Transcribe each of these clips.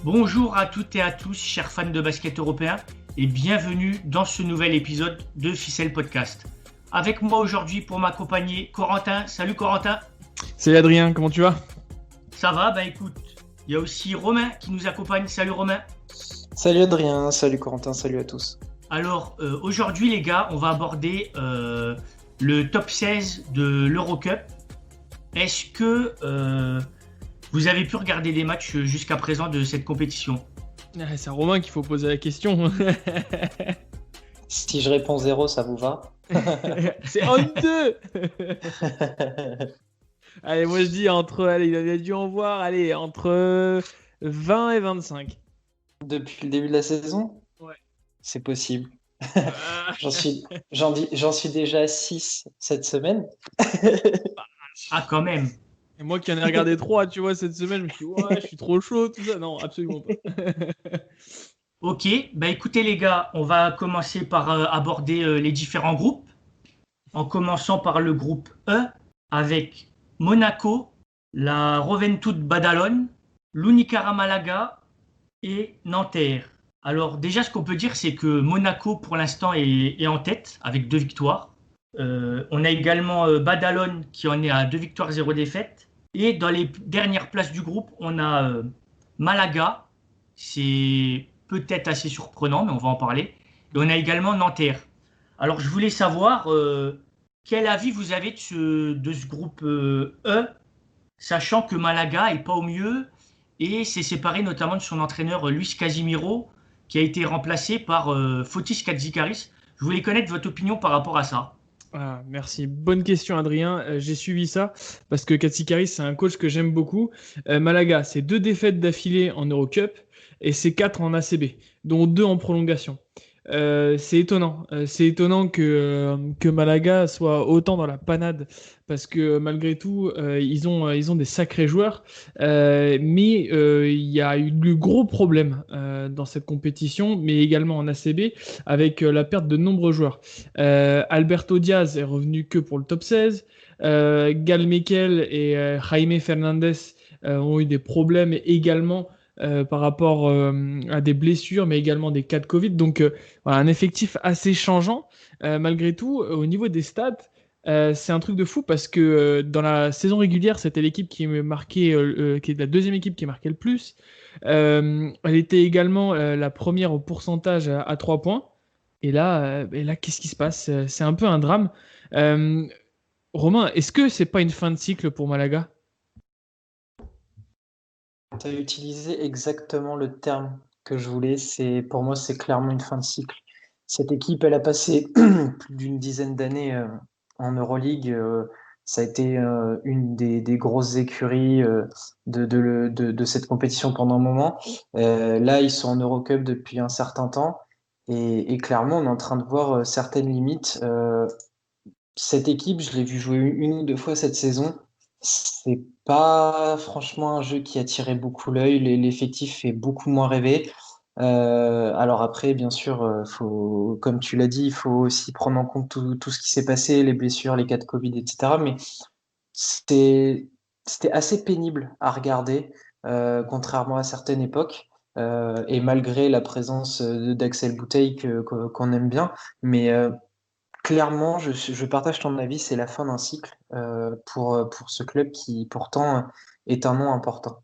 Bonjour à toutes et à tous, chers fans de basket européen, et bienvenue dans ce nouvel épisode de Ficelle Podcast. Avec moi aujourd'hui pour m'accompagner, Corentin. Salut Corentin. Salut Adrien, comment tu vas? Ça va? Écoute, il y a aussi Romain qui nous accompagne. Salut Romain. Salut Adrien, salut Corentin, salut à tous. Alors aujourd'hui les gars, on va aborder le top 16 de l'Eurocup. Est-ce que vous avez pu regarder des matchs jusqu'à présent de cette compétition? C'est à Romain qu'il faut poser la question. Si je réponds 0, ça vous va? C'est en deux. Allez, moi je dis il a dû en voir, entre 20 et 25. Depuis le début de la saison? Ouais. C'est possible. J'en suis déjà à 6 cette semaine. Ah quand même. Et moi qui en ai regardé 3, tu vois, cette semaine, je me suis dit, ouais, je suis trop chaud, tout ça. Non, absolument pas. Ok, écoutez les gars, on va commencer par aborder les différents groupes, en commençant par le groupe E, avec Monaco, la Juventud Badalone, l'Unicaja Malaga et Nanterre. Alors déjà, ce qu'on peut dire, c'est que Monaco, pour l'instant, est en tête, avec 2 victoires. On a également Badalone, qui en est à 2 victoires, 0 défaites. Et dans les dernières places du groupe, on a Malaga, c'est peut-être assez surprenant, mais on va en parler. Et on a également Nanterre. Alors, je voulais savoir quel avis vous avez de ce groupe E, sachant que Malaga n'est pas au mieux et s'est séparé notamment de son entraîneur Luis Casimiro, qui a été remplacé par Fotis Katsikaris. Je voulais connaître votre opinion par rapport à ça. Ah, merci. Bonne question, Adrien. J'ai suivi ça parce que Katsikaris, c'est un coach que j'aime beaucoup. Malaga, c'est 2 défaites d'affilée en Eurocup et c'est 4 en ACB, dont 2 en prolongation. C'est étonnant. C'est étonnant que Malaga soit autant dans la panade parce que malgré tout, ils ont des sacrés joueurs. Mais il y a eu de gros problèmes dans cette compétition, mais également en ACB avec la perte de nombreux joueurs. Alberto Diaz est revenu que pour le top 16. Gal Mekel et Jaime Fernandez ont eu des problèmes également par rapport à des blessures, mais également des cas de Covid. Donc, voilà, un effectif assez changeant. Malgré tout, au niveau des stats, c'est un truc de fou parce que dans la saison régulière, c'était l'équipe qui qui est la deuxième équipe qui marquait le plus. Elle était également la première au pourcentage à 3 points. Et là, qu'est-ce qui se passe? C'est un peu un drame. Romain, est-ce que c'est pas une fin de cycle pour Malaga? Tu as utilisé exactement le terme que je voulais. Pour moi, c'est clairement une fin de cycle. Cette équipe, elle a passé plus d'une dizaine d'années en Euroleague. Ça a été une des grosses écuries de cette compétition pendant un moment. Là, ils sont en Eurocup depuis un certain temps. Et clairement, on est en train de voir certaines limites. Cette équipe, je l'ai vu jouer une ou 2 fois cette saison. C'est pas franchement un jeu qui attirait beaucoup l'œil. L'effectif fait beaucoup moins rêver. Alors après, bien sûr, comme tu l'as dit, il faut aussi prendre en compte tout ce qui s'est passé, les blessures, les cas de Covid, etc. Mais c'était assez pénible à regarder, contrairement à certaines époques. Et malgré la présence d'Axel Bouteille qu'on aime bien. Mais clairement, je partage ton avis, c'est la fin d'un cycle pour ce club qui pourtant est un nom important.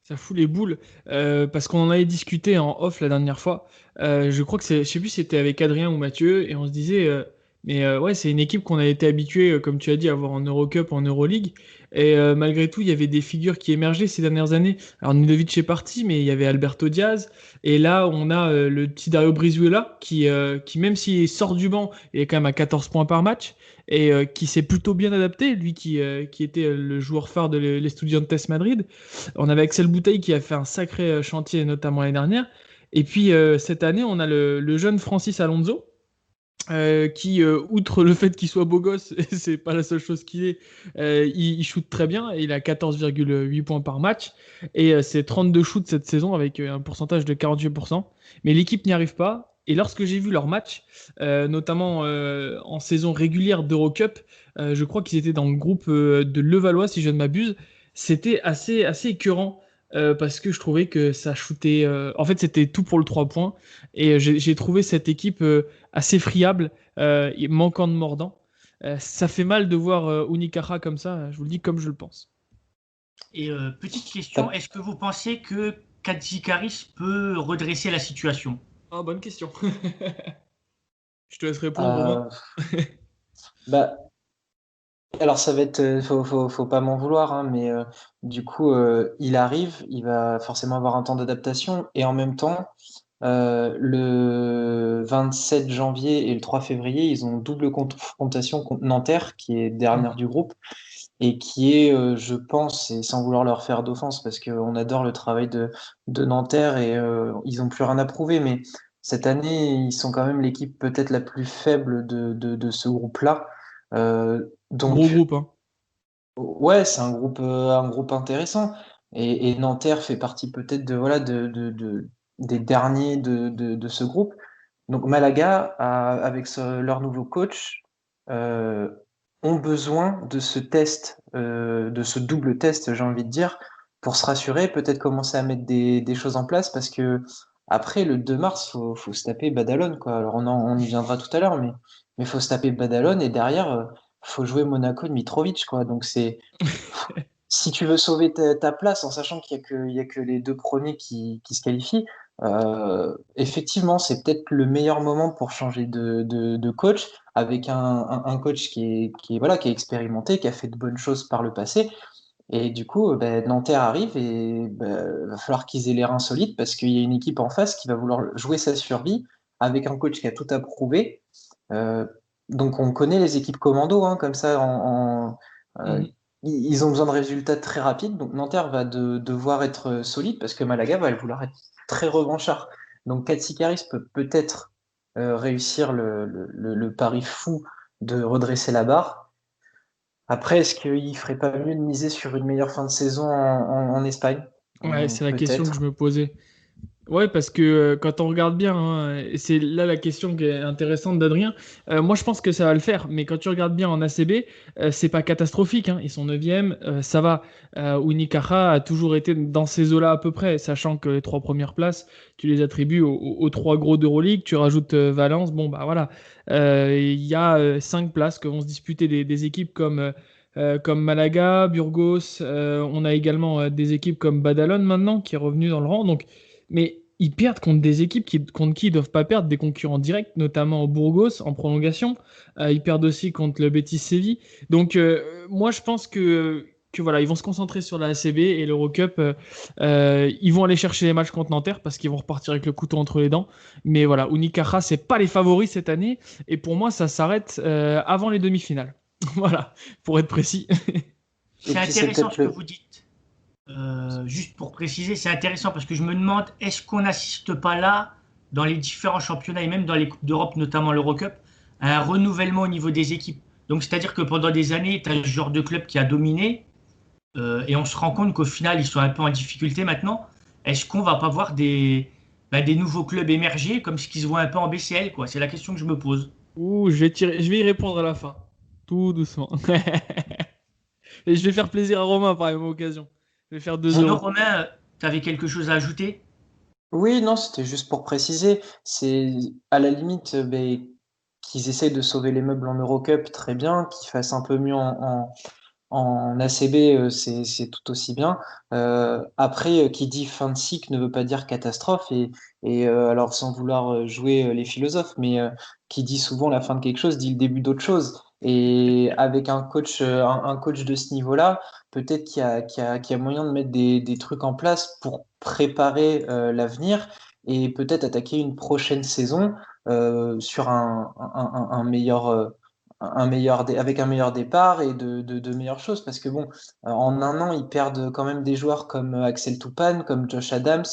Ça fout les boules parce qu'on en avait discuté en off la dernière fois. Je crois que je sais plus si c'était avec Adrien ou Mathieu et on se disait ouais, c'est une équipe qu'on a été habitué comme tu as dit à voir en Eurocup, en Euroleague et malgré tout il y avait des figures qui émergeaient ces dernières années. Alors Nedovic est parti mais il y avait Alberto Diaz et là on a le petit Dario Brizuela qui même s'il sort du banc il est quand même à 14 points par match et qui s'est plutôt bien adapté, lui qui était le joueur phare de l'Estudiantes Madrid. On avait Axel Bouteille qui a fait un sacré chantier, notamment l'année dernière. Et puis cette année, on a le jeune Francis Alonso, qui, outre le fait qu'il soit beau gosse, et c'est pas la seule chose qu'il est, il shoot très bien. Il a 14,8 points par match. Et c'est 32 shoots cette saison avec un pourcentage de 48%. Mais l'équipe n'y arrive pas. Et lorsque j'ai vu leur match, notamment en saison régulière d'Eurocup, je crois qu'ils étaient dans le groupe de Levallois, si je ne m'abuse, c'était assez écœurant parce que je trouvais que ça shootait. En fait, c'était tout pour le 3 points. Et j'ai trouvé cette équipe assez friable, et manquant de mordant. Ça fait mal de voir Unicaja comme ça, je vous le dis comme je le pense. Et petite question, T'as- est-ce que vous pensez que Katsikaris peut redresser la situation? Ah, bonne question. Je te laisse répondre, Romain. euh, bah, alors ça va être, faut pas m'en vouloir, hein, mais du coup, il arrive, il va forcément avoir un temps d'adaptation, et en même temps, le 27 janvier et le 3 février, ils ont double confrontation contre Nanterre, qui est dernière Mhm. du groupe, et qui est, je pense, et sans vouloir leur faire d'offense, parce qu'on adore le travail de Nanterre et ils ont plus rien à prouver, mais cette année, ils sont quand même l'équipe peut-être la plus faible de ce groupe-là. Gros Donc, groupe, hein. ouais, c'est un groupe intéressant. Et Nanterre fait partie peut-être voilà, des derniers de ce groupe. Donc Malaga, avec leur nouveau coach, euh, ont besoin de ce test, de ce double test, j'ai envie de dire, pour se rassurer, peut-être commencer à mettre des choses en place, parce que après le 2 mars, faut se taper Badalone, quoi. Alors on y viendra tout à l'heure, mais faut se taper Badalone, et derrière, faut jouer Monaco de Mitrovic, quoi. Donc si tu veux sauver ta place en sachant qu'il y a que les deux premiers qui se qualifient, effectivement, c'est peut-être le meilleur moment pour changer de coach, avec un coach voilà, qui est expérimenté, qui a fait de bonnes choses par le passé. Et du coup, ben, Nanterre arrive et ben, va falloir qu'ils aient les reins solides, parce qu'il y a une équipe en face qui va vouloir jouer sa survie avec un coach qui a tout approuvé. Euh, donc on connaît les équipes commando, hein, comme ça, Mhm. ils ont besoin de résultats très rapides. Donc Nanterre va devoir être solide, parce que Malaga va vouloir être très revanchard. Donc Katsikaris peut peut-être réussir le pari fou de redresser la barre. Après, est-ce qu'il ferait pas mieux de miser sur une meilleure fin de saison en Espagne? Ouais, c'est la question que je Peut-être. me posais. Ouais, parce que quand on regarde bien, hein, et c'est là la question qui est intéressante d'Adrien. Moi, je pense que ça va le faire, mais quand tu regardes bien en ACB, c'est pas catastrophique, hein. Ils sont 9e, ça va. Unicaja a toujours été dans ces eaux-là à peu près, sachant que les 3 premières places, tu les attribues aux 3 gros d'Euroleague, tu rajoutes Valence, bon, bah voilà. Il y a 5 places que vont se disputer des équipes comme Malaga, Burgos. On a également des équipes comme Badalone maintenant qui est revenu dans le rang. Donc, mais ils perdent contre des équipes contre qui ils doivent pas perdre, des concurrents directs, notamment au Burgos en prolongation. Ils perdent aussi contre le Betis Séville. Donc moi je pense que voilà, ils vont se concentrer sur la ACB et l'Eurocup. Ils vont aller chercher les matchs contre Nanterre parce qu'ils vont repartir avec le couteau entre les dents. Mais voilà, Unicaja, c'est pas les favoris cette année. Et pour moi, ça s'arrête avant les demi-finales. Voilà, pour être précis. Et C'est puis c'est intéressant peut-être ce que le. vous dites. Juste pour préciser, c'est intéressant parce que je me demande, est-ce qu'on n'assiste pas là, dans les différents championnats et même dans les Coupes d'Europe, notamment l'Eurocup, à un renouvellement au niveau des équipes. Donc, c'est-à-dire que pendant des années, tu as ce genre de club qui a dominé et on se rend compte qu'au final, ils sont un peu en difficulté maintenant. Est-ce qu'on va pas voir des nouveaux clubs émerger comme ce qui se voit un peu en BCL, quoi? C'est la question que je me pose. Ouh, je vais y répondre à la fin. Tout doucement. Et je vais faire plaisir à Romain par la même occasion. Je vais faire 2 Sinon, euros. Romain, tu avais quelque chose à ajouter? Oui, non, c'était juste pour préciser. C'est à la limite, ben, qu'ils essayent de sauver les meubles en Eurocup, très bien. Qu'ils fassent un peu mieux en ACB, c'est tout aussi bien. Après, qui dit fin de cycle ne veut pas dire catastrophe. Et alors, sans vouloir jouer les philosophes, mais qui dit souvent la fin de quelque chose dit le début d'autre chose. Et avec un coach de ce niveau-là, peut-être qu'il y a moyen de mettre des trucs en place pour préparer l'avenir, et peut-être attaquer une prochaine saison sur un meilleur. Avec un meilleur départ et de meilleures choses. Parce que bon, en un an, ils perdent quand même des joueurs comme Axel Toupane, comme Josh Adams,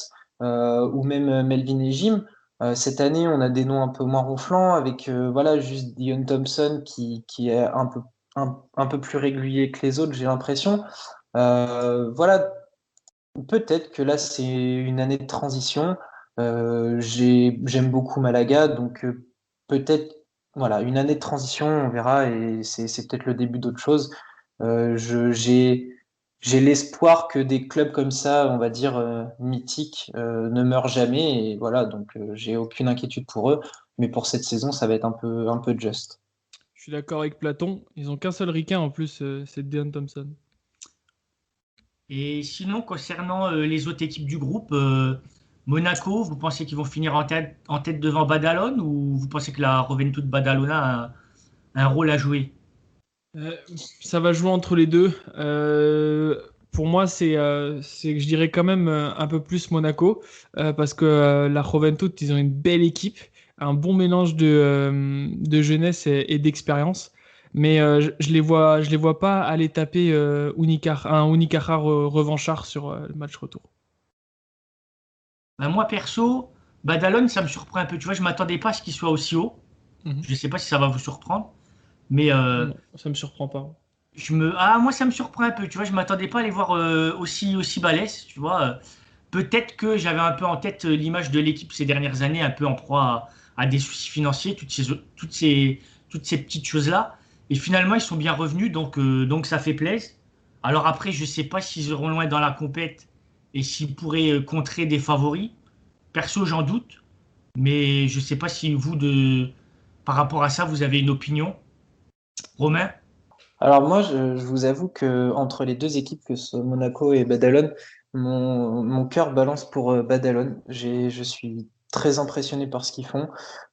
ou même Melvin Ejim. Cette année, on a des noms un peu moins ronflants, avec voilà, juste Dion Thompson qui est un peu plus régulier que les autres, j'ai l'impression. Voilà, peut-être que là, c'est une année de transition. J'aime beaucoup Malaga, donc peut-être, voilà, une année de transition, on verra, et c'est peut-être le début d'autre chose. Euh, je, j'ai, j'ai l'espoir que des clubs comme ça, on va dire mythiques, ne meurent jamais. Et voilà, donc j'ai aucune inquiétude pour eux. Mais pour cette saison, ça va être un peu juste. Je suis d'accord avec Platon. Ils ont qu'un seul ricain en plus, c'est Dean Thompson. Et sinon, concernant les autres équipes du groupe, Monaco, vous pensez qu'ils vont finir en tête devant Badalone ou vous pensez que la Juventud Badalona a un rôle à jouer? Euh, Ça va jouer entre les deux. Pour moi, c'est, je dirais quand même un peu plus Monaco, parce que la Juventud, ils ont une belle équipe, un bon mélange de jeunesse et d'expérience. Mais je les vois pas aller taper un Unicaja revanchard sur le match retour. Ben, moi, perso, Badalone, ça me surprend un peu. Tu vois, je m'attendais pas à ce qu'il soit aussi haut. Mhm. Je ne sais pas si ça va vous surprendre, mais Non, ça me surprend pas. moi, ça me surprend un peu. Tu vois, je m'attendais pas à les voir aussi balèzes. Tu vois, peut-être que j'avais un peu en tête l'image de l'équipe ces dernières années, un peu en proie à des soucis financiers, toutes ces petites choses-là. Et finalement, ils sont bien revenus, donc ça fait plaisir. Alors après, je sais pas s'ils iront loin dans la compète et s'ils pourraient contrer des favoris. Perso, j'en doute, mais je sais pas si par rapport à ça, vous avez une opinion. Romain? Alors moi, je vous avoue que entre les deux équipes, que ce Monaco et Badalone, mon cœur balance pour Badalone. Je suis très impressionné par ce qu'ils font.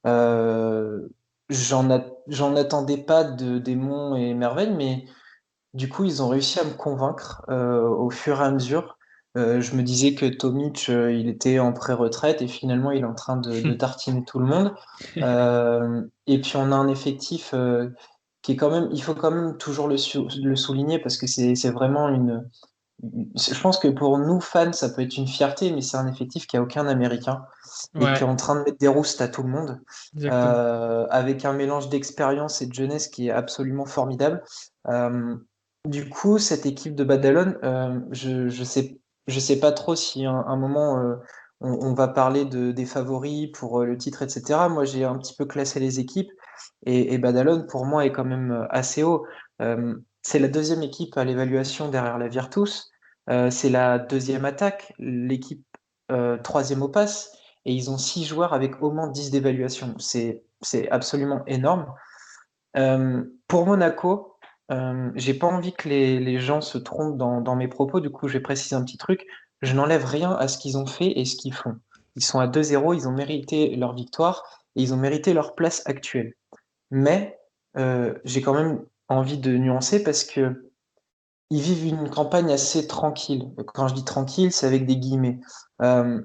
Euh, j'en attendais pas des monts et merveilles, mais du coup, ils ont réussi à me convaincre au fur et à mesure. Je me disais que Tomic, il était en pré-retraite et finalement, il est en train de tartiner tout le monde. Et puis, on a un effectif qui est quand même, il faut quand même toujours le souligner parce que c'est vraiment je pense que pour nous, fans, ça peut être une fierté, mais c'est un effectif qui a aucun Américain et qui est Ouais, en train de mettre des roustes à tout le monde, exactement. avec un mélange d'expérience et de jeunesse qui est absolument formidable. Euh, du coup, cette équipe de Badalone, je sais pas trop si un moment on va parler des favoris pour le titre, etc. Moi, j'ai un petit peu classé les équipes et Badalone, pour moi, est quand même assez haut. C'est la deuxième équipe à l'évaluation derrière la Virtus. C'est la deuxième attaque, l'équipe troisième au pass, et ils ont 6 joueurs avec au moins 10 d'évaluation. C'est absolument énorme. Pour Monaco, j'ai pas envie que les gens se trompent dans mes propos, du coup je vais préciser un petit truc. Je n'enlève rien à ce qu'ils ont fait et ce qu'ils font. Ils sont à 2-0, ils ont mérité leur victoire et ils ont mérité leur place actuelle. Mais j'ai quand même envie de nuancer parce que ils vivent une campagne assez tranquille. Quand je dis tranquille, c'est avec des guillemets. Euh,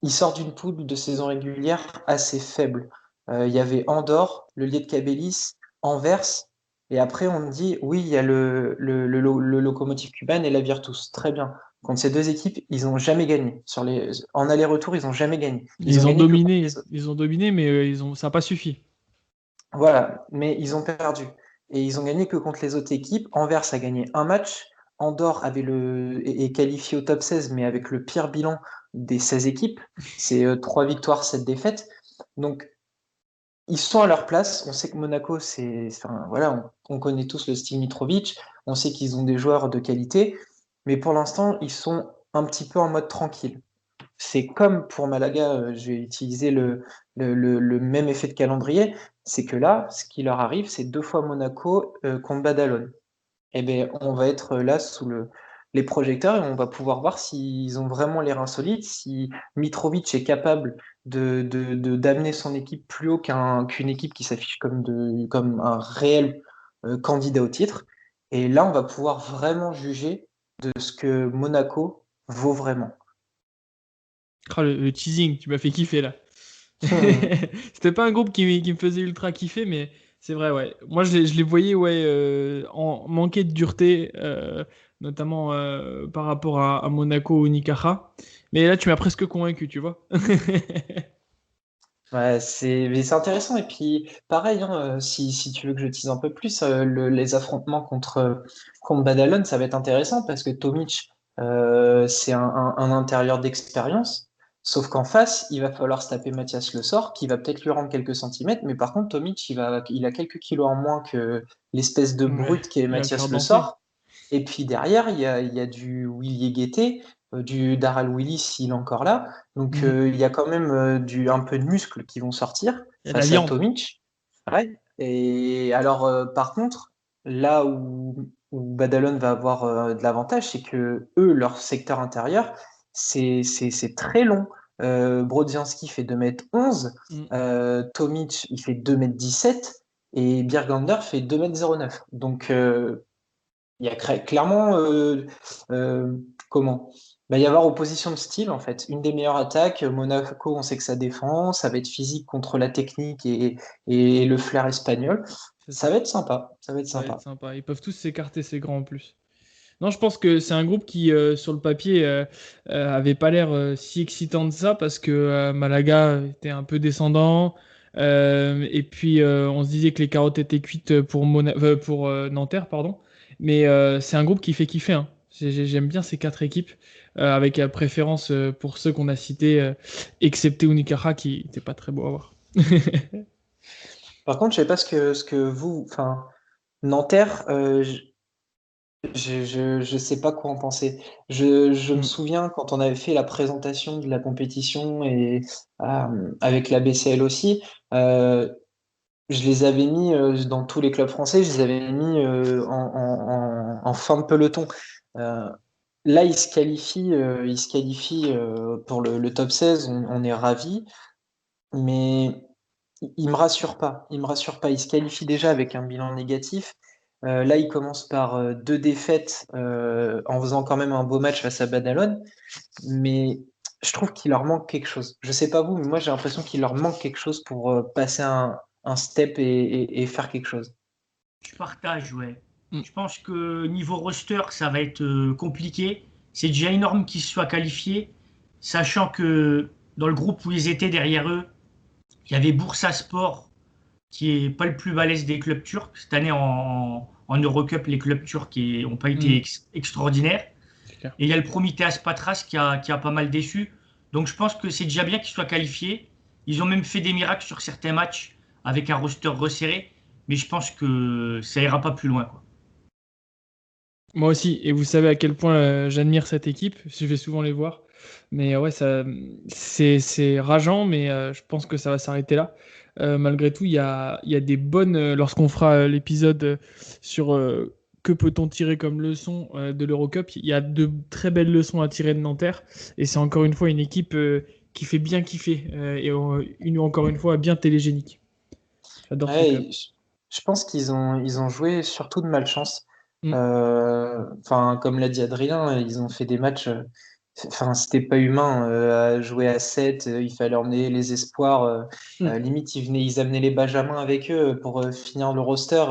Ils sortent d'une poule de saison régulière assez faible. Il y avait Andorre, le Lietcabelis, Anvers, et après on dit oui, il y a le Lokomotiv Kuban et la Virtus. Très bien. Contre ces deux équipes, ils n'ont jamais gagné. En aller-retour, ils n'ont jamais gagné. Ils ont gagné que contre les autres. Ils ont dominé, mais ça n'a pas suffi. Voilà, mais ils ont perdu. Et ils ont gagné que contre les autres équipes. Anvers a gagné un match. Andorre est qualifié au top 16, mais avec le pire bilan des 16 équipes. C'est 3 victoires, 7 défaites. Donc, ils sont à leur place. On sait que Monaco, enfin, voilà, on connaît tous le style Mitrovic. On sait qu'ils ont des joueurs de qualité. Mais pour l'instant, ils sont un petit peu en mode tranquille. C'est comme pour Malaga, je vais utiliser le même effet de calendrier, c'est que là, ce qui leur arrive, c'est 2 fois Monaco contre Badalone. Eh bien, on va être là sous les projecteurs et on va pouvoir voir s'ils ont vraiment les reins solides, si Mitrovic est capable d'amener son équipe plus haut qu'une équipe qui s'affiche comme un réel candidat au titre. Et là, on va pouvoir vraiment juger de ce que Monaco vaut vraiment. Ah, le teasing, tu m'as fait kiffer là. C'était pas un groupe qui me faisait ultra kiffer, mais c'est vrai, ouais. Moi, je les voyais, ouais, en manquer de dureté, notamment par rapport à Monaco ou Unicaja. Mais là, tu m'as presque convaincu, tu vois. Ouais, mais c'est intéressant. Et puis, pareil, hein, si tu veux que je tease un peu plus, les affrontements contre Badalone, ça va être intéressant parce que Tomic, c'est un intérieur d'expérience. Sauf qu'en face, il va falloir se taper Mathias Le Sort, qui va peut-être lui rendre quelques centimètres. Mais par contre, Tomic, il a quelques kilos en moins que l'espèce de Ouais, brute qui est il va le faire Mathias Le danser. Sort. Et puis derrière, il y a du Willy Guettet, du Daryl Willis s'il est encore là. Donc il y a quand même un peu de muscles qui vont sortir Il y a de la face à viande. Tomic. Ouais. Et alors, par contre, là où Badalone va avoir de l'avantage, c'est que eux, leur secteur intérieur, c'est très long. Brodzianski fait 2,11 m, Tomic, il fait 2,17 m, et Birgander fait 2,09 m. Donc, il y a clairement comment? Il va y avoir opposition de style en fait. Une des meilleures attaques. Monaco, on sait que ça défend, ça va être physique contre la technique et le flair espagnol. C'est Ça ça. va être sympa. Ça va être Ça va être sympa. sympa. Ils peuvent tous s'écarter, ces grands en plus. Non, je pense que c'est un groupe qui, sur le papier, avait pas l'air si excitant de ça parce que Malaga était un peu descendant. Et puis, on se disait que les carottes étaient cuites pour Nanterre, pardon. Mais c'est un groupe qui fait kiffer, hein. J'aime bien ces 4 équipes, avec préférence pour ceux qu'on a cités, excepté Unicaja qui n'était pas très beau à voir. Par contre, je sais pas ce que vous, enfin, Nanterre, je sais pas quoi en penser. Je me Mm. souviens quand on avait fait la présentation de la compétition et avec la BCL aussi, je les avais mis dans tous les clubs français, je les avais mis en fin de peloton. Euh, Là, ils se qualifient pour le top 16, on est ravis, mais il me rassure pas. Il me rassure pas. Il se qualifie déjà avec un bilan négatif. Là, il commence par 2 défaites en faisant quand même un beau match face à Badalone, mais je trouve qu'il leur manque quelque chose. Je sais pas vous, mais moi j'ai l'impression qu'il leur manque quelque chose pour passer un step et faire quelque chose. Je partage, ouais. Mm. Je pense que niveau roster, ça va être compliqué. C'est déjà énorme qu'ils se soient qualifiés, sachant que dans le groupe où ils étaient derrière eux, il y avait Bursaspor, qui est pas le plus balèze des clubs turcs. Cette année en Eurocup, les clubs turcs n'ont pas été Mm. extraordinaires. C'est clair. Et il y a le Prometheas Patras qui a pas mal déçu. Donc je pense que c'est déjà bien qu'ils soient qualifiés. Ils ont même fait des miracles sur certains matchs avec un roster resserré. Mais je pense que ça ira pas plus loin, quoi. Moi aussi, et vous savez à quel point j'admire cette équipe, je vais souvent les voir. Mais ouais, c'est rageant, mais je pense que ça va s'arrêter là. Malgré tout, il y a des bonnes. Lorsqu'on fera l'épisode sur que peut-on tirer comme leçon de l'Eurocup, il y a de très belles leçons à tirer de Nanterre. Et c'est encore une fois une équipe qui fait bien kiffer encore une fois bien télégénique. J'adore ce club. Ouais, je pense ils ont joué surtout de malchance. Mm. Enfin, comme l'a dit Adrien, ils ont fait des matchs. Enfin, c'était pas humain à jouer à 7. Il fallait emmener les espoirs. Mm. Limite, ils amenaient les Benjamins avec eux pour finir le roster.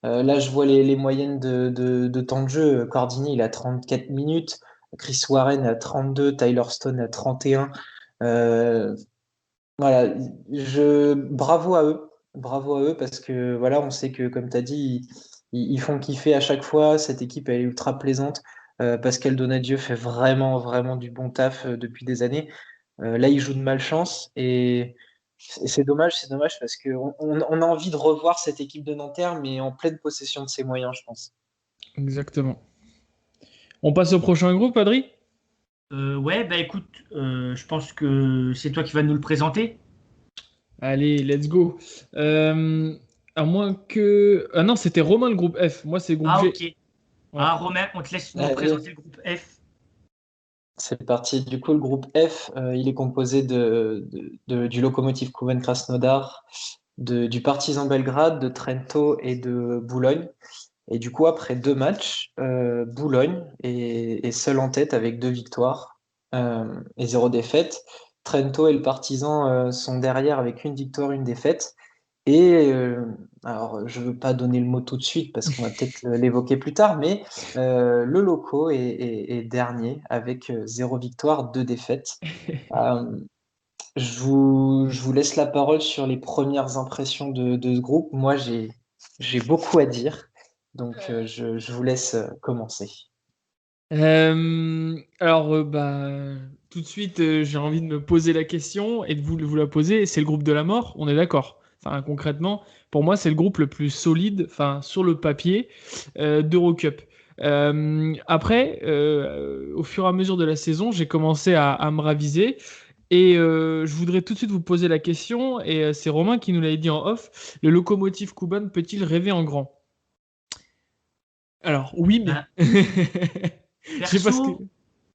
Là, je vois les moyennes de temps de jeu. Cordini, il a 34 minutes. Chris Warren a 32. Tyler Stone a 31. Euh, voilà, bravo à eux. Bravo à eux parce que voilà, on sait que, comme tu as dit, ils font kiffer à chaque fois. Cette équipe, elle est ultra plaisante. Pascal Donadieu fait vraiment, vraiment du bon taf depuis des années. Là, il joue de malchance et c'est dommage parce qu'on on a envie de revoir cette équipe de Nanterre, mais en pleine possession de ses moyens, je pense. Exactement. On passe au prochain groupe, Adri? Ouais, bah écoute, je pense que c'est toi qui vas nous le présenter. Allez, let's go. Euh, à moins que... Ah non, c'était Romain le groupe F. Moi, c'est groupe Ah, G. ok. Ouais. Ah, Romain, on te laisse nous Allez, présenter le groupe F. c'est parti. Du coup, le groupe F, il est composé du Lokomotiv Couven-Krasnodar, du Partizan Belgrade, de Trento et de Boulogne. Et du coup, après 2 matchs, Boulogne est seul en tête avec 2 victoires et 0 défaite. Trento et le Partizan sont derrière avec 1 victoire, 1 défaite. Et alors, je ne veux pas donner le mot tout de suite parce qu'on va peut-être l'évoquer plus tard, mais le Loco est dernier avec 0 victoire, 2 défaites. Euh, je vous laisse la parole sur les premières impressions de ce groupe. Moi, j'ai beaucoup à dire, donc je vous laisse commencer. Bah, tout de suite, j'ai envie de me poser la question et de vous la poser. C'est le groupe de la mort, on est d'accord. Enfin, concrètement, pour moi, c'est le groupe le plus solide, enfin, sur le papier, d'Eurocup. Après, au fur et à mesure de la saison, j'ai commencé à me raviser. Et je voudrais tout de suite vous poser la question, et c'est Romain qui nous l'avait dit en off, le locomotive Kuban peut-il rêver en grand? Alors, oui, mais. Ben, Je sais pas ce que. perso,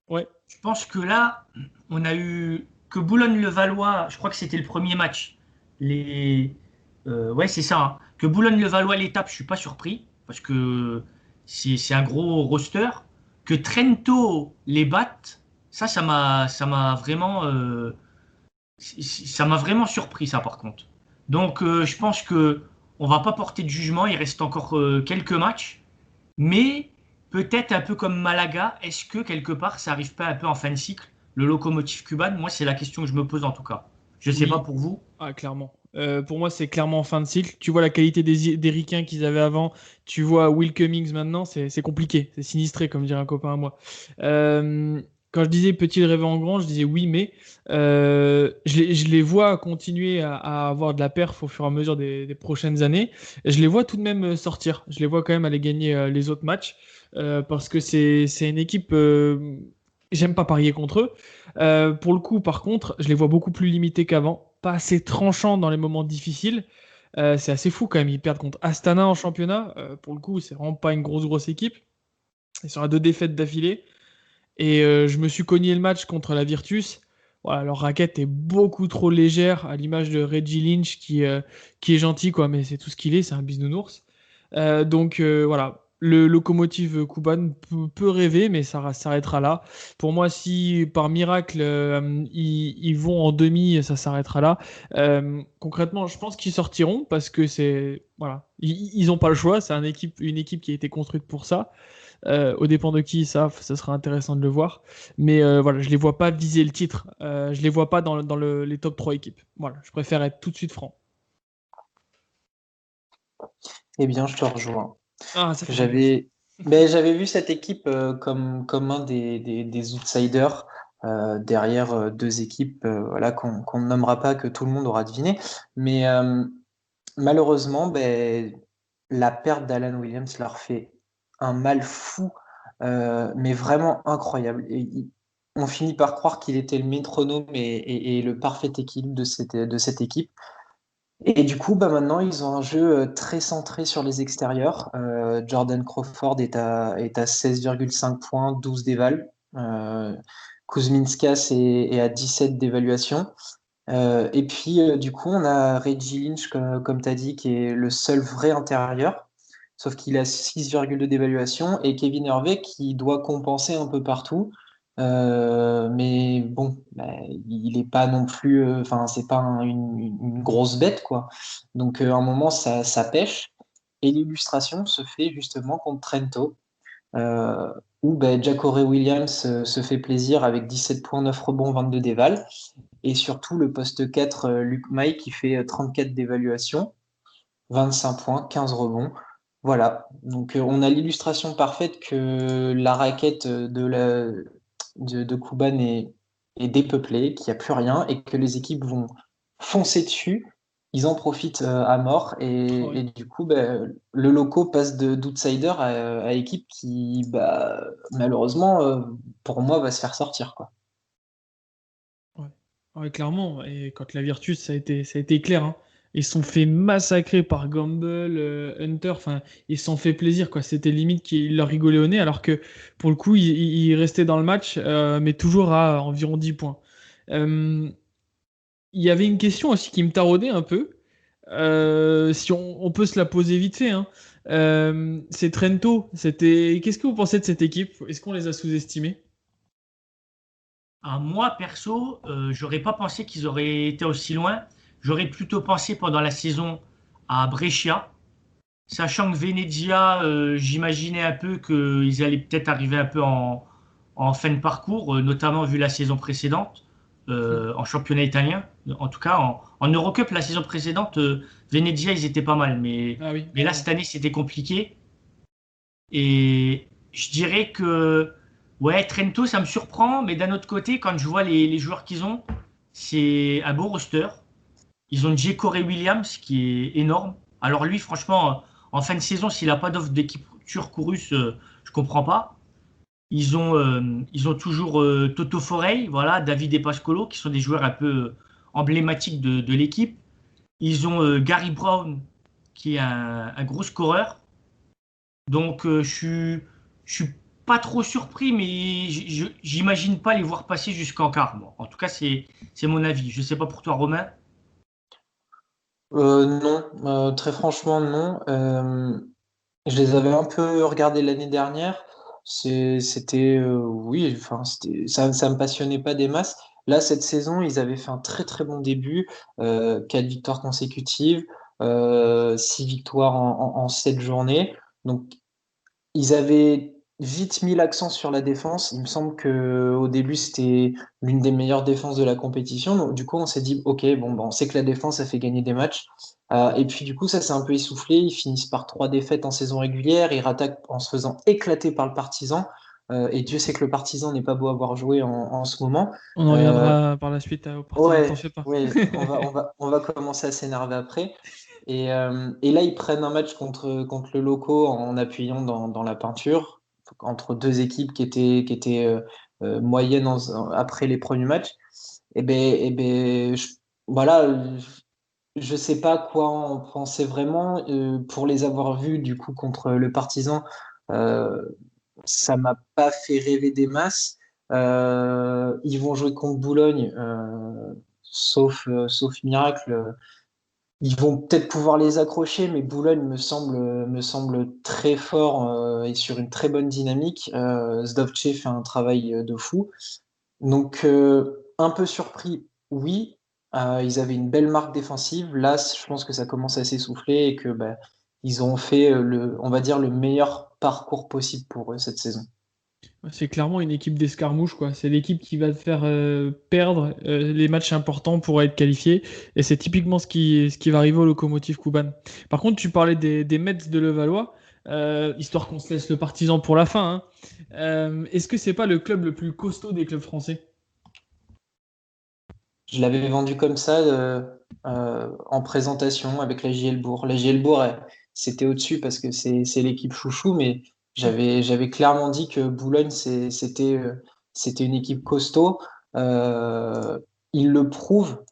Ouais. je pense que là, on a eu que Boulogne-le-Valois, je crois que c'était le premier match. Ouais, c'est ça, hein. Que Boulogne-le-Valois l'étape, je suis pas surpris, parce que c'est un gros roster. Que Trento les batte, ça m'a vraiment, ça m'a vraiment surpris, ça, par contre. Donc, je pense que on va pas porter de jugement, il reste encore quelques matchs. Mais peut-être un peu comme Malaga, est-ce que quelque part ça arrive pas un peu en fin de cycle, le locomotive Cuban? Moi, c'est la question que je me pose en tout cas. Je sais pas Oui, pour vous. ah, clairement. Pour moi, c'est clairement en fin de cycle. Tu vois la qualité des ricains qu'ils avaient avant. Tu vois Will Cummings maintenant, c'est compliqué. C'est sinistré, comme dirait un copain à moi. Euh, Quand je disais petit rêver en grand, je disais oui, mais je les vois continuer à avoir de la perf au fur et à mesure des prochaines années. Et je les vois tout de même sortir. Je les vois quand même aller gagner les autres matchs parce que c'est une équipe. J'aime pas parier contre eux. Pour le coup, par contre, je les vois beaucoup plus limités qu'avant, pas assez tranchants dans les moments difficiles. C'est assez fou quand même. Ils perdent contre Astana en championnat. Pour le coup, c'est vraiment pas une grosse équipe. Ils sont à 2 défaites d'affilée. Et je me suis cogné le match contre la Virtus. Voilà, leur raquette est beaucoup trop légère, à l'image de Reggie Lynch qui est gentil, quoi, mais c'est tout ce qu'il est, c'est un bisounours. Donc voilà, le locomotive Kuban peut rêver, mais ça s'arrêtera là. Pour moi, si par miracle ils vont en demi, ça s'arrêtera là. Concrètement, je pense qu'ils sortiront parce que c'est voilà, ils n'ont pas le choix. C'est une équipe qui a été construite pour ça. Au dépend de qui, ça sera intéressant de le voir. Mais voilà, je les vois pas viser le titre. Je les vois pas dans les top 3 équipes. Voilà, je préfère être tout de suite franc. Eh bien, je te rejoins. Ah, ça fait du bien. J'avais vu cette équipe comme un des outsiders derrière deux équipes voilà, qu'on ne nommera pas, que tout le monde aura deviné. Mais malheureusement, la perte d'Alan Williams leur fait un mal fou, mais vraiment incroyable. On finit par croire qu'il était le métronome et le parfait équilibre de cette équipe. Et du coup, maintenant, ils ont un jeu très centré sur les extérieurs. Jordan Crawford est à 16,5 points, 12 d'éval. Kuzminskas est à 17 d'évaluation. Et puis, du coup, on a Reggie Lynch, comme tu as dit, qui est le seul vrai intérieur, sauf qu'il a 6,2 d'évaluation, et Kevin Hervey qui doit compenser un peu partout. Mais bon, il est pas non plus, enfin, c'est pas une grosse bête, quoi. Donc, à un moment, ça pêche. Et l'illustration se fait justement contre Trento, euh, où Jacare Williams se fait plaisir avec 17 points, 9 rebonds, 22 déval. Et surtout le poste 4, Luc May, qui fait 34 d'évaluation, 25 points, 15 rebonds. Voilà. Donc on a l'illustration parfaite que la raquette de Kuban est dépeuplée, qu'il n'y a plus rien et que les équipes vont foncer dessus. Ils en profitent à mort Ouais. et du coup, le loco passe d'outsider à équipe qui, malheureusement, pour moi, va se faire sortir, quoi. Ouais. Ouais, clairement. Et quand la Virtus, ça a été clair, hein. Ils se sont fait massacrer par Gamble, Hunter. Enfin, ils se sont fait plaisir, quoi. C'était limite qu'ils leur rigolaient au nez, alors que pour le coup, ils restaient dans le match, mais toujours à environ 10 points. Euh, Il y avait une question aussi qui me taraudait un peu. Si on peut se la poser vite fait, hein. C'est Trento. Qu'est-ce que vous pensez de cette équipe? Est-ce qu'on les a sous-estimés? Ah, moi, perso, j'aurais pas pensé qu'ils auraient été aussi loin. J'aurais plutôt pensé pendant la saison à Brescia, sachant que Venezia, j'imaginais un peu qu'ils allaient peut-être arriver un peu en fin de parcours, notamment vu la saison précédente, en championnat italien. En tout cas, en Eurocup, la saison précédente, Venezia, ils étaient pas mal. Mais, Ah oui. mais là, cette année, c'était compliqué. Et je dirais que, ouais, Trento, ça me surprend. Mais d'un autre côté, quand je vois les joueurs qu'ils ont, c'est un beau roster. Ils ont J. Corey Williams qui est énorme. Alors lui, franchement, en fin de saison, s'il n'a pas d'offre d'équipe turco-russe, je comprends pas. Ils ont toujours Toto Forey, voilà, David Pascolo, qui sont des joueurs un peu emblématiques de l'équipe. Ils ont Gary Brown, qui est un gros scoreur. Donc, je suis pas trop surpris, mais j'imagine pas les voir passer jusqu'en quart, moi. En tout cas, c'est mon avis. Je sais pas pour toi, Romain. Non, très franchement, non. Je les avais un peu regardés l'année dernière. Oui, enfin, ça me passionnait pas des masses. Là, cette saison, ils avaient fait un très très bon début, 4 victoires consécutives, 6 victoires en 7 journées. Donc, ils avaient vite mis l'accent sur la défense. Il me semble que au début, c'était l'une des meilleures défenses de la compétition. Donc, du coup, on s'est dit, OK, bon, on sait que la défense, ça fait gagner des matchs. Et puis, du coup, ça s'est un peu essoufflé. Ils finissent par 3 défaites en saison régulière. Ils rattaquent en se faisant éclater par le Partizan. Et Dieu sait que le Partizan n'est pas beau à voir jouer en ce moment. On en Euh, reviendra par la suite au Partizan, t'en Ouais, fais pas. ouais, on va commencer à s'énerver après. Et là, ils prennent un match contre le Loco en appuyant dans la peinture, entre deux équipes qui étaient moyennes après les premiers matchs. Voilà, je sais pas quoi en penser vraiment. Pour les avoir vus, du coup, contre le Partizan, euh, ça m'a pas fait rêver des masses. Ils vont jouer contre Boulogne, sauf miracle. Ils vont peut-être pouvoir les accrocher, mais Boulogne me semble très fort et sur une très bonne dynamique. Zdovce fait un travail de fou. Donc, un peu surpris, oui. Ils avaient une belle marque défensive. Là, je pense que ça commence à s'essouffler et que ils ont fait on va dire, le meilleur parcours possible pour eux cette saison. C'est clairement une équipe d'escarmouche, quoi. C'est l'équipe qui va te faire perdre les matchs importants pour être qualifié. Et c'est typiquement ce qui va arriver au Lokomotiv Kuban. Par contre, tu parlais des Mets de Levallois, histoire qu'on se laisse le partisan pour la fin, hein. Est-ce que c'est pas le club le plus costaud des clubs français? Je l'avais vendu comme ça en présentation avec la JL Bourg. La JL Bourg, c'était au-dessus parce que c'est l'équipe chouchou, mais j'avais clairement dit que Boulogne, c'était une équipe costaud. Euh, Ils le prouvent.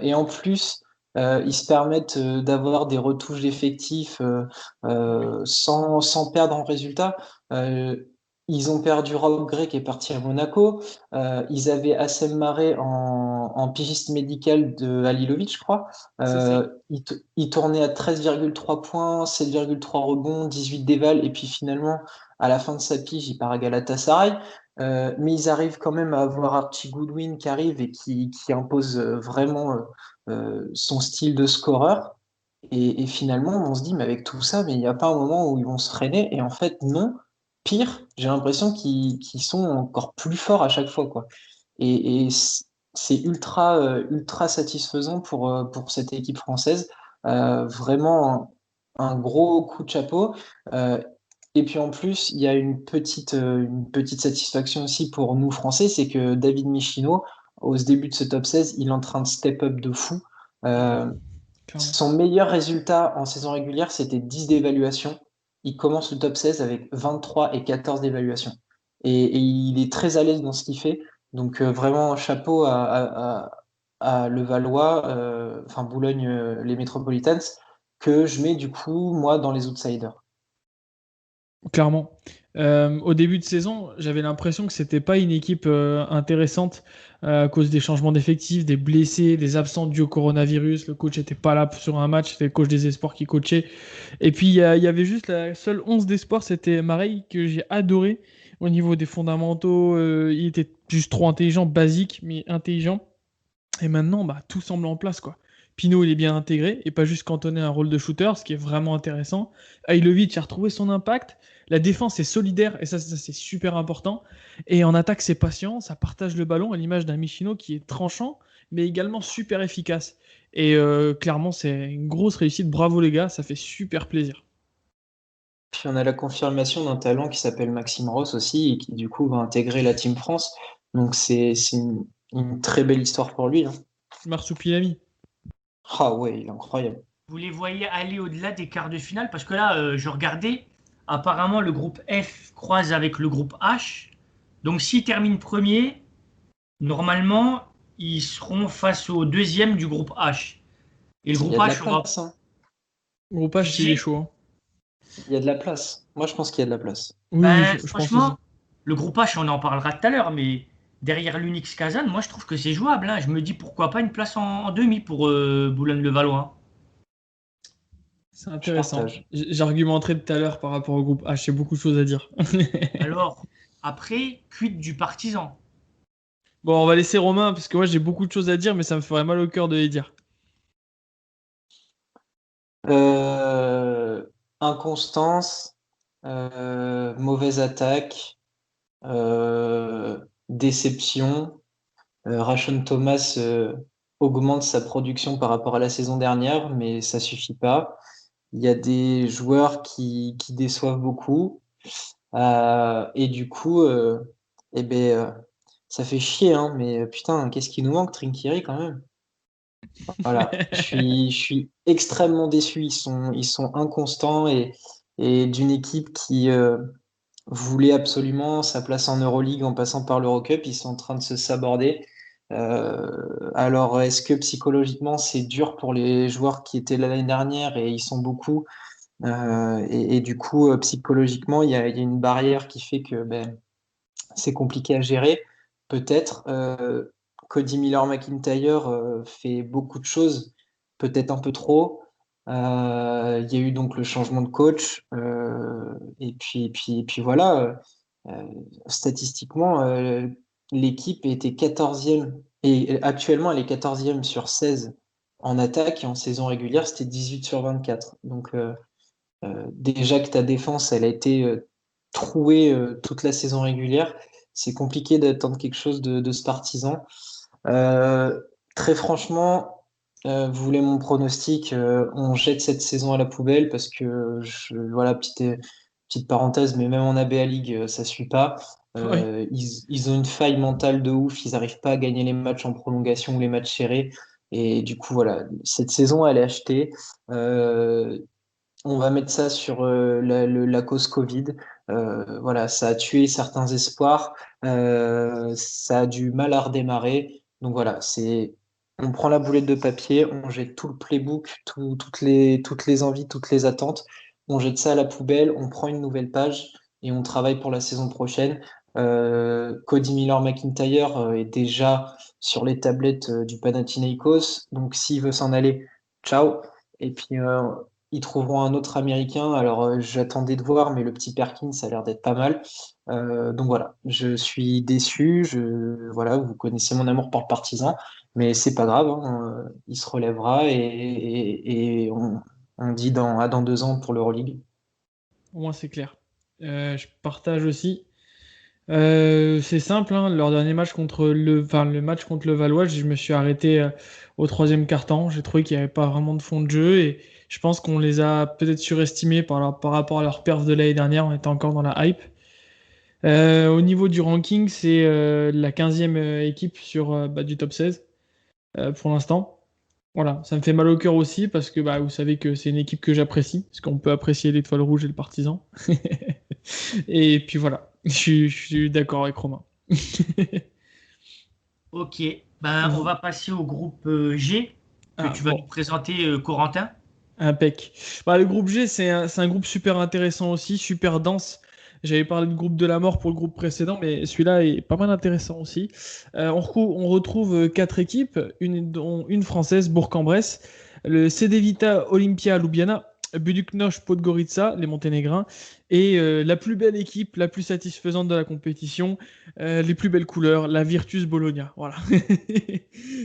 Et en plus, ils se permettent d'avoir des retouches d'effectifs sans perdre en résultat. Euh, Ils ont perdu Rob Gray qui est parti à Monaco. Ils avaient Assem Maré en pigiste médical de Halilovic, je crois. C'est ça. Il tournait à 13,3 points, 7,3 rebonds, 18 dévals, et puis finalement, à la fin de sa pige, il part à Galatasaray. Mais ils arrivent quand même à avoir Archie Goodwin qui arrive et qui impose vraiment son style de scoreur. Et finalement, on se dit, mais avec tout ça, mais il n'y a pas un moment où ils vont se freiner. Et en fait, non. Pire, j'ai l'impression qu'ils sont encore plus forts à chaque fois, quoi. Et c'est ultra satisfaisant pour cette équipe française. Vraiment un gros coup de chapeau. Euh, et puis en plus, il y a une petite satisfaction aussi pour nous Français, c'est que David Michino, au début de ce top 16, il est en train de step up de fou. Mm, Euh, clairement. Son meilleur résultat en saison régulière, c'était 10 d'évaluation. Il commence le top 16 avec 23 et 14 d'évaluation. Et il est très à l'aise dans ce qu'il fait. Donc vraiment, chapeau à Levallois, enfin Boulogne, les Metropolitans, que je mets du coup, moi, dans les outsiders. Clairement. Au début de saison, j'avais l'impression que c'était pas une équipe intéressante à cause des changements d'effectifs, des blessés, des absents dus au coronavirus. Le coach était pas là sur un match, c'était le coach des espoirs qui coachait. Et puis il y avait juste la seule 11 d'espoir, c'était Marey que j'ai adoré au niveau des fondamentaux. Il était juste trop intelligent, basique mais intelligent. Et maintenant, bah, tout semble en place, quoi. Pinot, il est bien intégré et pas juste cantonné à un rôle de shooter, ce qui est vraiment intéressant. Ailovic a retrouvé son impact. La défense est solidaire et ça c'est super important. Et en attaque, c'est patient, ça partage le ballon à l'image d'un Michino qui est tranchant, mais également super efficace. Et clairement, c'est une grosse réussite. Bravo les gars, ça fait super plaisir. Puis on a la confirmation d'un talent qui s'appelle Maxime Ross aussi, et qui du coup va intégrer la Team France. Donc c'est une très belle histoire pour lui, hein. Marsupilami. Ah ouais, il est incroyable. Vous les voyez aller au-delà des quarts de finale? Parce que là, je regardais, apparemment, le groupe F croise avec le groupe H. Donc, s'ils terminent premier, normalement, ils seront face au deuxième du groupe H. Et le Il y groupe a de la H aura. place, hein. Groupe Tu H, il est dis, chaud, hein. Il y a de la place. Moi, je pense qu'il y a de la place. Oui, oui, ben, je pense aussi. franchement, le groupe H, on en parlera tout à l'heure, mais derrière l'Unix Kazan, moi, je trouve que c'est jouable, hein. Je me dis pourquoi pas une place en demi pour Boulogne-le-Valois. C'est Je intéressant. partage. J'argumenterai tout à l'heure par rapport au groupe H. J'ai beaucoup de choses à dire. Alors, après, quid du partisan? Bon, on va laisser Romain, parce que moi, j'ai beaucoup de choses à dire, mais ça me ferait mal au cœur de les dire. Euh, Inconstance, mauvaise attaque, déception. Rashon Thomas augmente sa production par rapport à la saison dernière, mais ça suffit pas. Il y a des joueurs qui déçoivent beaucoup. Et du coup, eh ben, ça fait chier, hein, mais putain, qu'est-ce qui nous manque, Trinkieri, quand même. Voilà, je suis extrêmement déçu. Ils sont inconstants et d'une équipe qui voulait absolument sa place en Euroleague en passant par l'Eurocup, ils sont en train de se saborder. Alors, est-ce que psychologiquement, c'est dur pour les joueurs qui étaient là l'année dernière et ils sont beaucoup et du coup, psychologiquement, il y a une barrière qui fait que ben, c'est compliqué à gérer. Peut-être Cody Miller-McIntyre fait beaucoup de choses, peut-être un peu trop. Il y a eu donc le changement de coach. Et puis voilà, statistiquement, l'équipe était 14e. Et actuellement, elle est 14e sur 16 en attaque. Et en saison régulière, c'était 18 sur 24. Donc, déjà que ta défense, elle a été trouée toute la saison régulière, c'est compliqué d'attendre quelque chose de ce partisan. Euh, Très franchement, vous voulez mon pronostic, on jette cette saison à la poubelle parce que, voilà, petite parenthèse, mais même en ABA League, ça suit pas. Ouais. Ils ont une faille mentale de ouf, ils n'arrivent pas à gagner les matchs en prolongation ou les matchs serrés. Et du coup, voilà, cette saison, elle est achetée. Euh, on va mettre ça sur la cause Covid. Voilà, ça a tué certains espoirs. Ça a du mal à redémarrer. Donc voilà, on prend la boulette de papier, on jette tout le playbook, toutes les envies, toutes les attentes. On jette ça à la poubelle, on prend une nouvelle page et on travaille pour la saison prochaine. Cody Miller-McIntyre est déjà sur les tablettes du Panathinaikos. Donc s'il veut s'en aller, ciao. Et puis ils trouveront un autre Américain. Alors, j'attendais de voir, mais le petit Perkins, ça a l'air d'être pas mal. Donc voilà, je suis déçu. Voilà, vous connaissez mon amour pour le partisan, mais c'est pas grave, hein, il se relèvera et on dit dans 2 ans pour l'Euroleague. Au moins, c'est clair. Je partage aussi. C'est simple, hein, leur dernier match le match contre le Valois, je me suis arrêté au troisième quart-temps. J'ai trouvé qu'il n'y avait pas vraiment de fond de jeu et je pense qu'on les a peut-être surestimés par rapport à leur perf de l'année dernière. On était encore dans la hype. Au niveau du ranking, c'est la 15e équipe du top 16 pour l'instant. Voilà, ça me fait mal au cœur aussi parce que vous savez que c'est une équipe que j'apprécie, parce qu'on peut apprécier l'Étoile Rouge et le Partisan. Et puis voilà, je suis d'accord avec Romain. Ok, ben, on va passer au groupe G que Ah, tu vas nous bon, présenter, Corentin. impec. Le groupe G, c'est un groupe super intéressant aussi, super dense. J'avais parlé de groupe de la mort pour le groupe précédent, mais celui-là est pas mal intéressant aussi. On retrouve 4 équipes, dont une française, Bourg-en-Bresse, le CD Vita Olympia Ljubljana, Budućnost Podgorica, les Monténégrins, et la plus belle équipe, la plus satisfaisante de la compétition, les plus belles couleurs, la Virtus Bologna. Voilà.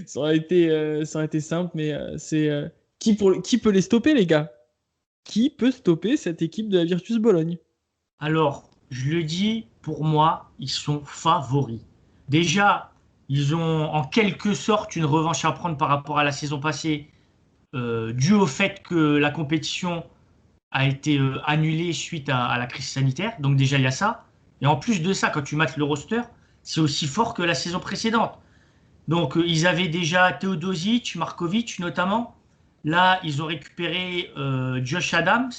Ça aurait été simple, mais qui peut les stopper, les gars? Qui peut stopper cette équipe de la Virtus Bologne? Alors, je le dis, pour moi, ils sont favoris. Déjà, ils ont en quelque sorte une revanche à prendre par rapport à la saison passée, dû au fait que la compétition a été annulée suite à la crise sanitaire. Donc déjà, il y a ça. Et en plus de ça, quand tu mates le roster, c'est aussi fort que la saison précédente. Donc, ils avaient déjà Teodosic, Markovic notamment. Là, ils ont récupéré Josh Adams.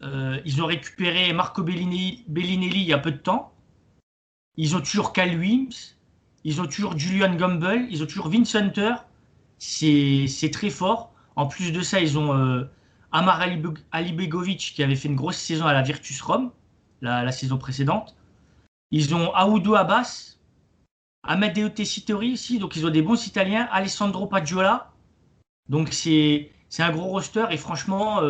Ils ont récupéré Marco Bellinelli il y a peu de temps. Ils ont toujours Kyle Williams. Ils ont toujours Julian Gamble. Ils ont toujours Vince Hunter. C'est très fort. En plus de ça, ils ont Amar Alibegovic qui avait fait une grosse saison à la Virtus Rome la saison précédente. Ils ont Aoudou Abbas, Amadeo Tessitori aussi. Donc ils ont des bons Italiens. Alessandro Pagiola. Donc c'est un gros roster et franchement,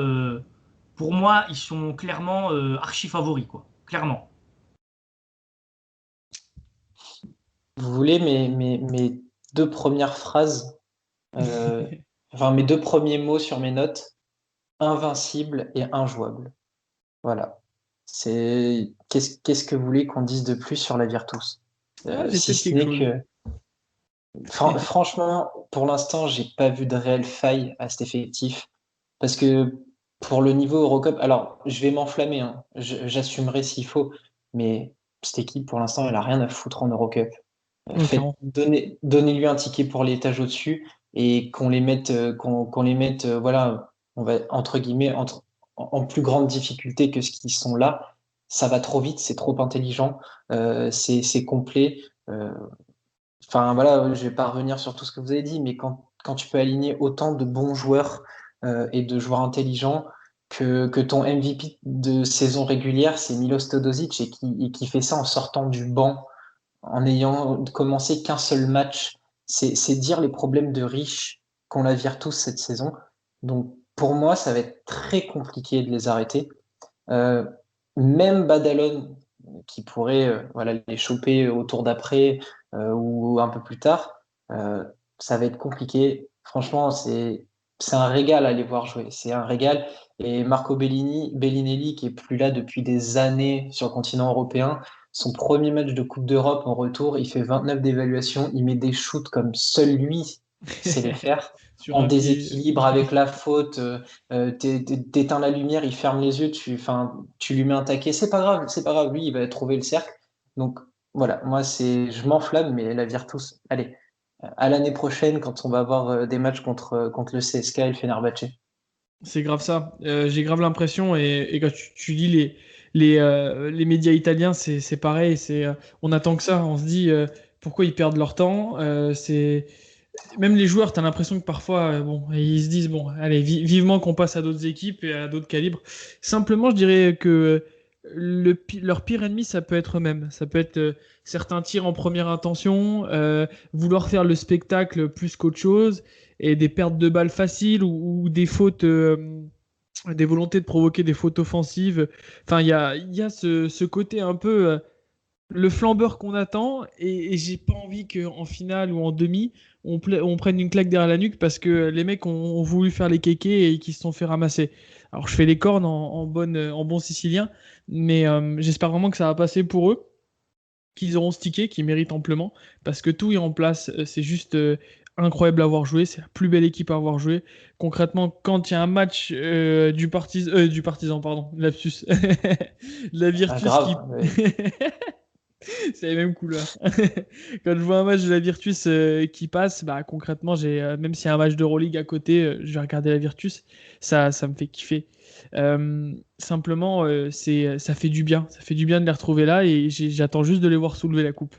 pour moi, ils sont clairement archi favoris, quoi. Clairement. Vous voulez mes deux premières phrases, enfin mes deux premiers mots sur mes notes, invincible et injouable. Voilà. Qu'est-ce que vous voulez qu'on dise de plus sur la Virtus? J'ai Si peut-être ce quelque n'est chose. que franchement, pour l'instant, j'ai pas vu de réelle faille à cet effectif. Parce que pour le niveau Eurocup, alors je vais m'enflammer, hein, j'assumerai s'il faut, mais cette équipe, pour l'instant, elle a rien à foutre en Eurocup. Clairement. Donnez-lui un ticket pour l'étage au-dessus et qu'on les mette, voilà, on va, entre guillemets, en plus grande difficulté que ce qu'ils sont là. Ça va trop vite, c'est trop intelligent, c'est complet. Enfin, voilà, je vais pas revenir sur tout ce que vous avez dit, mais quand tu peux aligner autant de bons joueurs et de joueurs intelligents, que ton MVP de saison régulière, c'est Milos Teodosic et qui fait ça en sortant du banc en ayant commencé qu'un seul match. C'est dire les problèmes de riches qu'on la vire tous cette saison. Donc pour moi, ça va être très compliqué de les arrêter. Euh, Même Badalone, qui pourrait voilà, les choper au tour d'après ou un peu plus tard, ça va être compliqué. Franchement, c'est un régal à les voir jouer. C'est un régal. Et Marco Bellinelli, qui est plus là depuis des années sur le continent européen, son premier match de Coupe d'Europe en retour, il fait 29 d'évaluation, il met des shoots comme seul lui sait les faire, Sur en un pied. déséquilibre avec la faute, t'éteins la lumière, il ferme les yeux, tu lui mets un taquet, c'est pas grave, lui, il va trouver le cercle. Donc voilà, moi je m'enflamme, mais la Virtus, allez, à l'année prochaine quand on va avoir des matchs contre le CSKA et le Fenerbahçe. C'est grave ça. J'ai grave l'impression, et quand tu lis les médias italiens, c'est pareil. On attend que ça. On se dit pourquoi ils perdent leur temps. Même les joueurs, tu as l'impression que parfois, bon, ils se disent bon, allez, vivement qu'on passe à d'autres équipes et à d'autres calibres. Simplement, je dirais que leur pire ennemi, ça peut être eux-mêmes. Ça peut être certains tirs en première intention, vouloir faire le spectacle plus qu'autre chose, et des pertes de balles faciles ou des fautes, des volontés de provoquer des fautes offensives. Enfin, il y a ce côté un peu le flambeur qu'on attend, et j'ai pas envie qu'en finale ou en demi, on prenne une claque derrière la nuque parce que les mecs ont voulu faire les kékés et qu'ils se sont fait ramasser. Alors je fais les cornes en bon sicilien, mais j'espère vraiment que ça va passer pour eux, qu'ils auront ce ticket, qu'ils méritent amplement, parce que tout est en place. C'est juste incroyable à avoir joué. C'est la plus belle équipe à avoir joué. Concrètement, quand il y a un match du partisan, pardon, lapsus, de la Ah, Virtus qui. grave, ouais. C'est les mêmes couleurs. Quand je vois un match de la Virtus qui passe, bah, concrètement, même s'il y a un match d'Euroleague à côté, je vais regarder la Virtus. Ça me fait kiffer. Simplement, ça fait du bien. Ça fait du bien de les retrouver là, et j'attends juste de les voir soulever la coupe.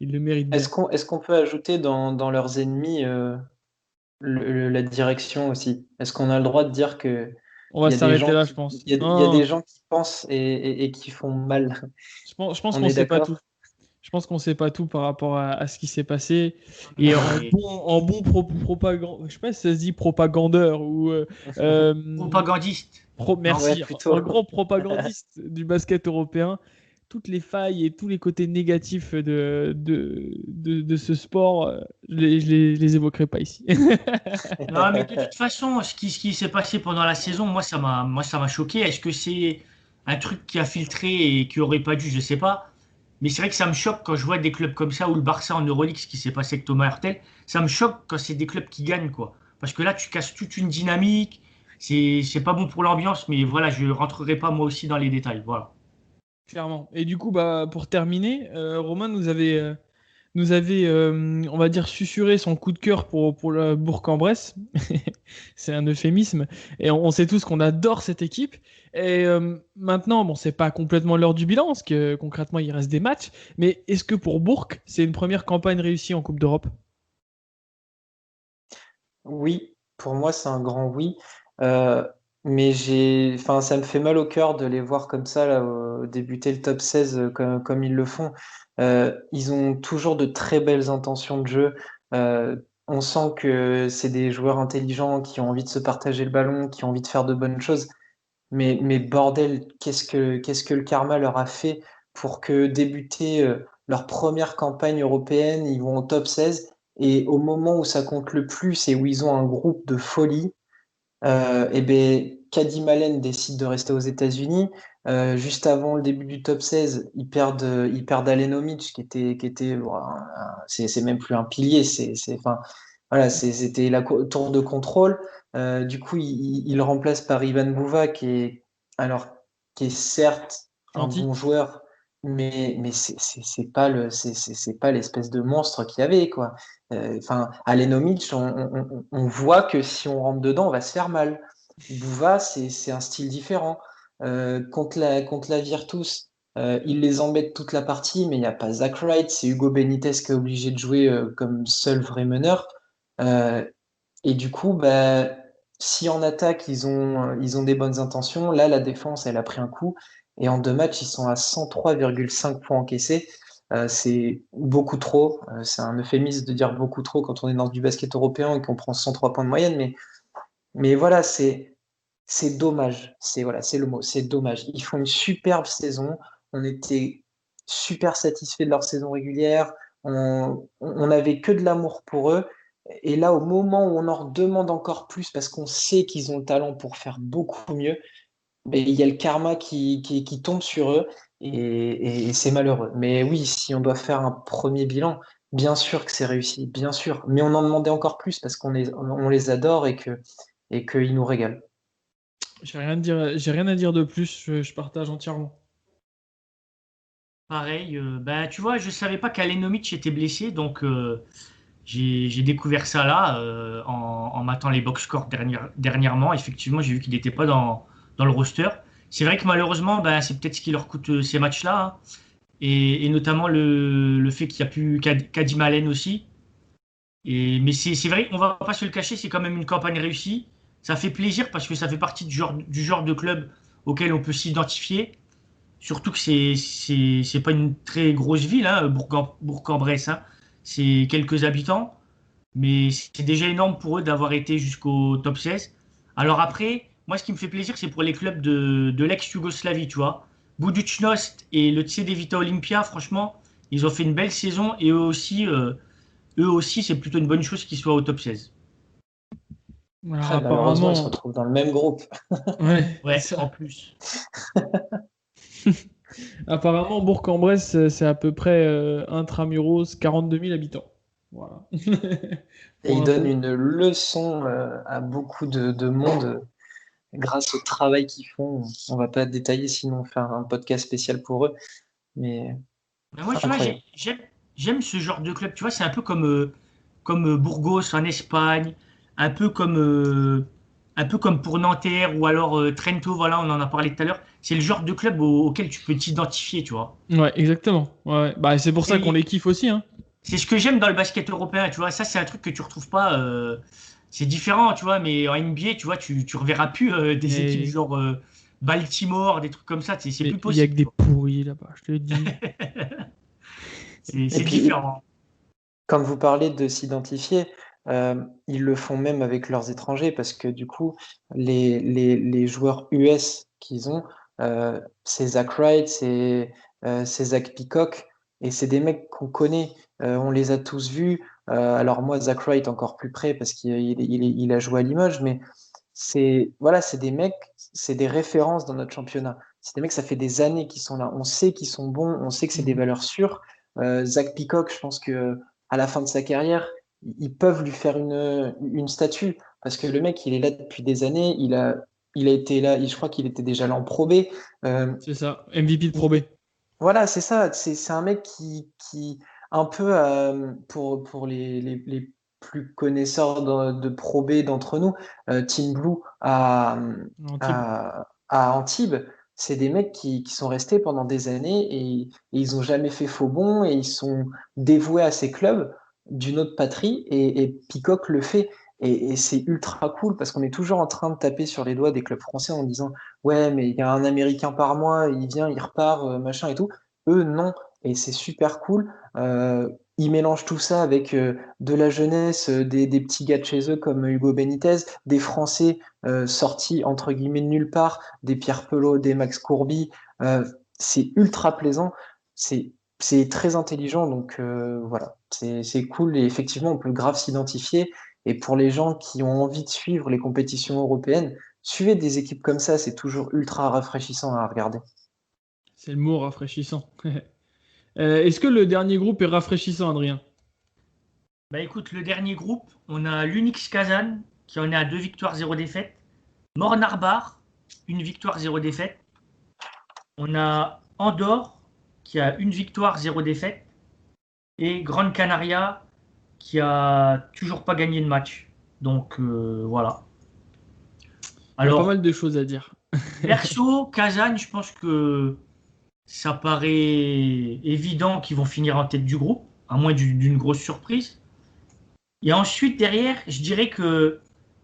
Ils le méritent bien. Est-ce qu'on peut ajouter dans leurs ennemis la direction aussi? Est-ce qu'on a le droit de dire que On va il y a des s'arrêter gens là, je pense. il y a des Non, gens qui pensent et qui font mal? je pense On qu'on est sait pas tout. d'accord? Je pense qu'on sait pas tout par rapport à ce qui s'est passé. Et Non, mais en bon propagande, je sais pas si ça se dit propagandeur ou propagandiste. Non. Ouais, merci, plutôt. un grand propagandiste du basket européen. Toutes les failles et tous les côtés négatifs de ce sport, je les évoquerai pas ici. Non, mais de toute façon, ce qui s'est passé pendant la saison, moi, ça m'a choqué. Est-ce que c'est un truc qui a filtré et qui aurait pas dû, je sais pas. Mais c'est vrai que ça me choque quand je vois des clubs comme ça, ou le Barça en Euroleague, ce qui s'est passé avec Thomas Hurtel. Ça me choque quand c'est des clubs qui gagnent, quoi. Parce que là, tu casses toute une dynamique. C'est pas bon pour l'ambiance, mais voilà, je rentrerai pas moi aussi dans les détails. Voilà. Clairement. Et du coup, bah, pour terminer, Romain nous avait nous avait, on va dire, susurré son coup de cœur pour le Bourg-en-Bresse. C'est un euphémisme. Et on sait tous qu'on adore cette équipe. Et maintenant, bon, c'est pas complètement l'heure du bilan, parce que concrètement, il reste des matchs. Mais est-ce que pour Bourg, c'est une première campagne réussie en Coupe d'Europe? Oui, pour moi, c'est un grand oui. Euh, mais enfin, ça me fait mal au cœur de les voir comme ça, là, débuter le top 16 comme ils le font. Ils ont toujours de très belles intentions de jeu. On sent que c'est des joueurs intelligents qui ont envie de se partager le ballon, qui ont envie de faire de bonnes choses. Mais bordel, qu'est-ce que le karma leur a fait pour que débuter leur première campagne européenne, ils vont au top 16 et au moment où ça compte le plus et où ils ont un groupe de folie, et ben Kadi Malen décide de rester aux États-Unis. Juste avant le début du top 16, ils perdent Alenomic qui était c'est même plus un pilier, enfin voilà, c'était la tour de contrôle. Du coup, il remplace par Ivan Bouva alors, qui est certes un Gentil. bon joueur, mais c'est pas l'espèce de monstre qu'il y avait, quoi. Enfin, Alenomic, on voit que si on rentre dedans, on va se faire mal. Bouva, c'est un style différent. Contre la Virtus, il les embête toute la partie, mais il n'y a pas Zach Wright, c'est Hugo Benitez qui est obligé de jouer comme seul vrai meneur. Euh, et du coup, bah, si en attaque, ils ont des bonnes intentions, là, la défense, elle a pris un coup. Et en 2 matchs, ils sont à 103,5 points encaissés. C'est beaucoup trop. C'est un euphémisme de dire beaucoup trop quand on est dans du basket européen et qu'on prend 103 points de moyenne. Mais voilà, c'est dommage. C'est le mot. C'est dommage. Ils font une superbe saison. On était super satisfaits de leur saison régulière. On avait que de l'amour pour eux. Et là, au moment où on en demande encore plus, parce qu'on sait qu'ils ont le talent pour faire beaucoup mieux, ben, il y a le karma qui tombe sur eux et c'est malheureux. Mais oui, si on doit faire un premier bilan, bien sûr que c'est réussi, bien sûr. Mais on en demandait encore plus parce qu'on les adore et qu'ils nous régalent. J'ai rien à dire de plus, je partage entièrement. Pareil, bah, tu vois, je savais pas qu'Alenomic était blessé, donc j'ai découvert ça là en matant les box scores dernièrement. Effectivement, j'ai vu qu'il n'était pas dans le roster. C'est vrai que malheureusement, bah, c'est peut-être ce qui leur coûte ces matchs-là, hein. Et notamment le fait qu'il n'y a plus Kadi Malen aussi. Mais c'est vrai, on va pas se le cacher, c'est quand même une campagne réussie. Ça fait plaisir parce que ça fait partie du genre de club auquel on peut s'identifier. Surtout que c'est pas une très grosse ville, hein, Bourg-en-Bresse, hein. C'est quelques habitants, mais c'est déjà énorme pour eux d'avoir été jusqu'au top 16. Alors après, moi, ce qui me fait plaisir, c'est pour les clubs de l'ex-Yougoslavie, tu vois. Budućnost et le CD Vita Olympia, franchement, ils ont fait une belle saison et eux aussi, c'est plutôt une bonne chose qu'ils soient au top 16. Alors Malheureusement, ils se apparemment, retrouvent dans le même groupe. ouais, c'est Ouais, ça. en plus. Apparemment, Bourg-en-Bresse, c'est à peu près intramuros 42 000 habitants. Voilà. Et Pour ils donnent info. une leçon à beaucoup de monde grâce au travail qu'ils font. On va pas détailler, sinon faire un podcast spécial pour eux. Mais Mais moi, tu vois, incroyable. j'aime ce genre de club. Tu vois, c'est un peu comme Burgos en Espagne, un peu comme pour Nanterre ou alors Trento, voilà, on en a parlé tout à l'heure. C'est le genre de club auquel tu peux t'identifier, tu vois. Ouais, exactement. Ouais. Bah, c'est pour ça qu'on les C'est kiffe aussi, hein. c'est ce que j'aime dans le basket européen, tu vois. Ça, c'est un truc que tu retrouves pas. C'est différent, tu vois, mais en NBA, tu vois, tu reverras plus des équipes Mais genre Baltimore, des trucs comme ça. C'est plus il y a que possible, tu des vois. pourris là-bas, je te le dis. C'est Et c'est puis, différent. comme vous parlez de s'identifier, ils le font même avec leurs étrangers parce que du coup, les joueurs US qu'ils ont, c'est Zach Wright, c'est Zach Peacock, et c'est des mecs qu'on connaît, on les a tous vus. Alors moi, Zach Wright encore plus près parce qu'il a joué à Limoges, mais voilà, c'est des mecs, c'est des références dans notre championnat. C'est des mecs, ça fait des années qu'ils sont là. On sait qu'ils sont bons, on sait que c'est des Mhm. valeurs sûres. Zach Peacock, je pense que à la fin de sa carrière, ils peuvent lui faire une statue parce que le mec, il est là depuis des années. Il a été là, je crois qu'il était déjà là en Pro B. Euh, C'est ça, MVP de Pro B. il- voilà, c'est ça. C'est un mec qui un peu pour les plus connaisseurs de Pro B d'entre nous, Team Blue Antibes. à Antibes, c'est des mecs qui sont restés pendant des années et ils ont jamais fait faux bond et ils sont dévoués à ces clubs d'une autre patrie et Peacock le fait. Et c'est ultra cool parce qu'on est toujours en train de taper sur les doigts des clubs français en disant ouais, mais il y a un Américain par mois, il vient, il repart, machin et tout. Eux, non. Et c'est super cool. Ils mélangent tout ça avec de la jeunesse, des petits gars de chez eux comme Hugo Benitez, des Français sortis entre guillemets de nulle part, des Pierre Pelot, des Max Courby. C'est ultra plaisant. C'est très intelligent. Donc voilà, c'est cool. Et effectivement, on peut grave s'identifier. Et pour les gens qui ont envie de suivre les compétitions européennes, suivez des équipes comme ça, c'est toujours ultra rafraîchissant à regarder. C'est le mot rafraîchissant. Est-ce que le dernier groupe est rafraîchissant, Adrien? Bah écoute, le dernier groupe, on a l'Unix Kazan qui en est à 2 victoires, 0 défaites. Mornarbar, une victoire, 0 défaite. On a Andorre qui a une victoire, 0 défaite. Et Grande Canaria qui a toujours pas gagné de match. Donc voilà. Il y a pas Alors, mal de choses à dire. perso, Kazan, je pense que ça paraît évident qu'ils vont finir en tête du groupe, à moins d'une grosse surprise. Et ensuite, derrière, je dirais que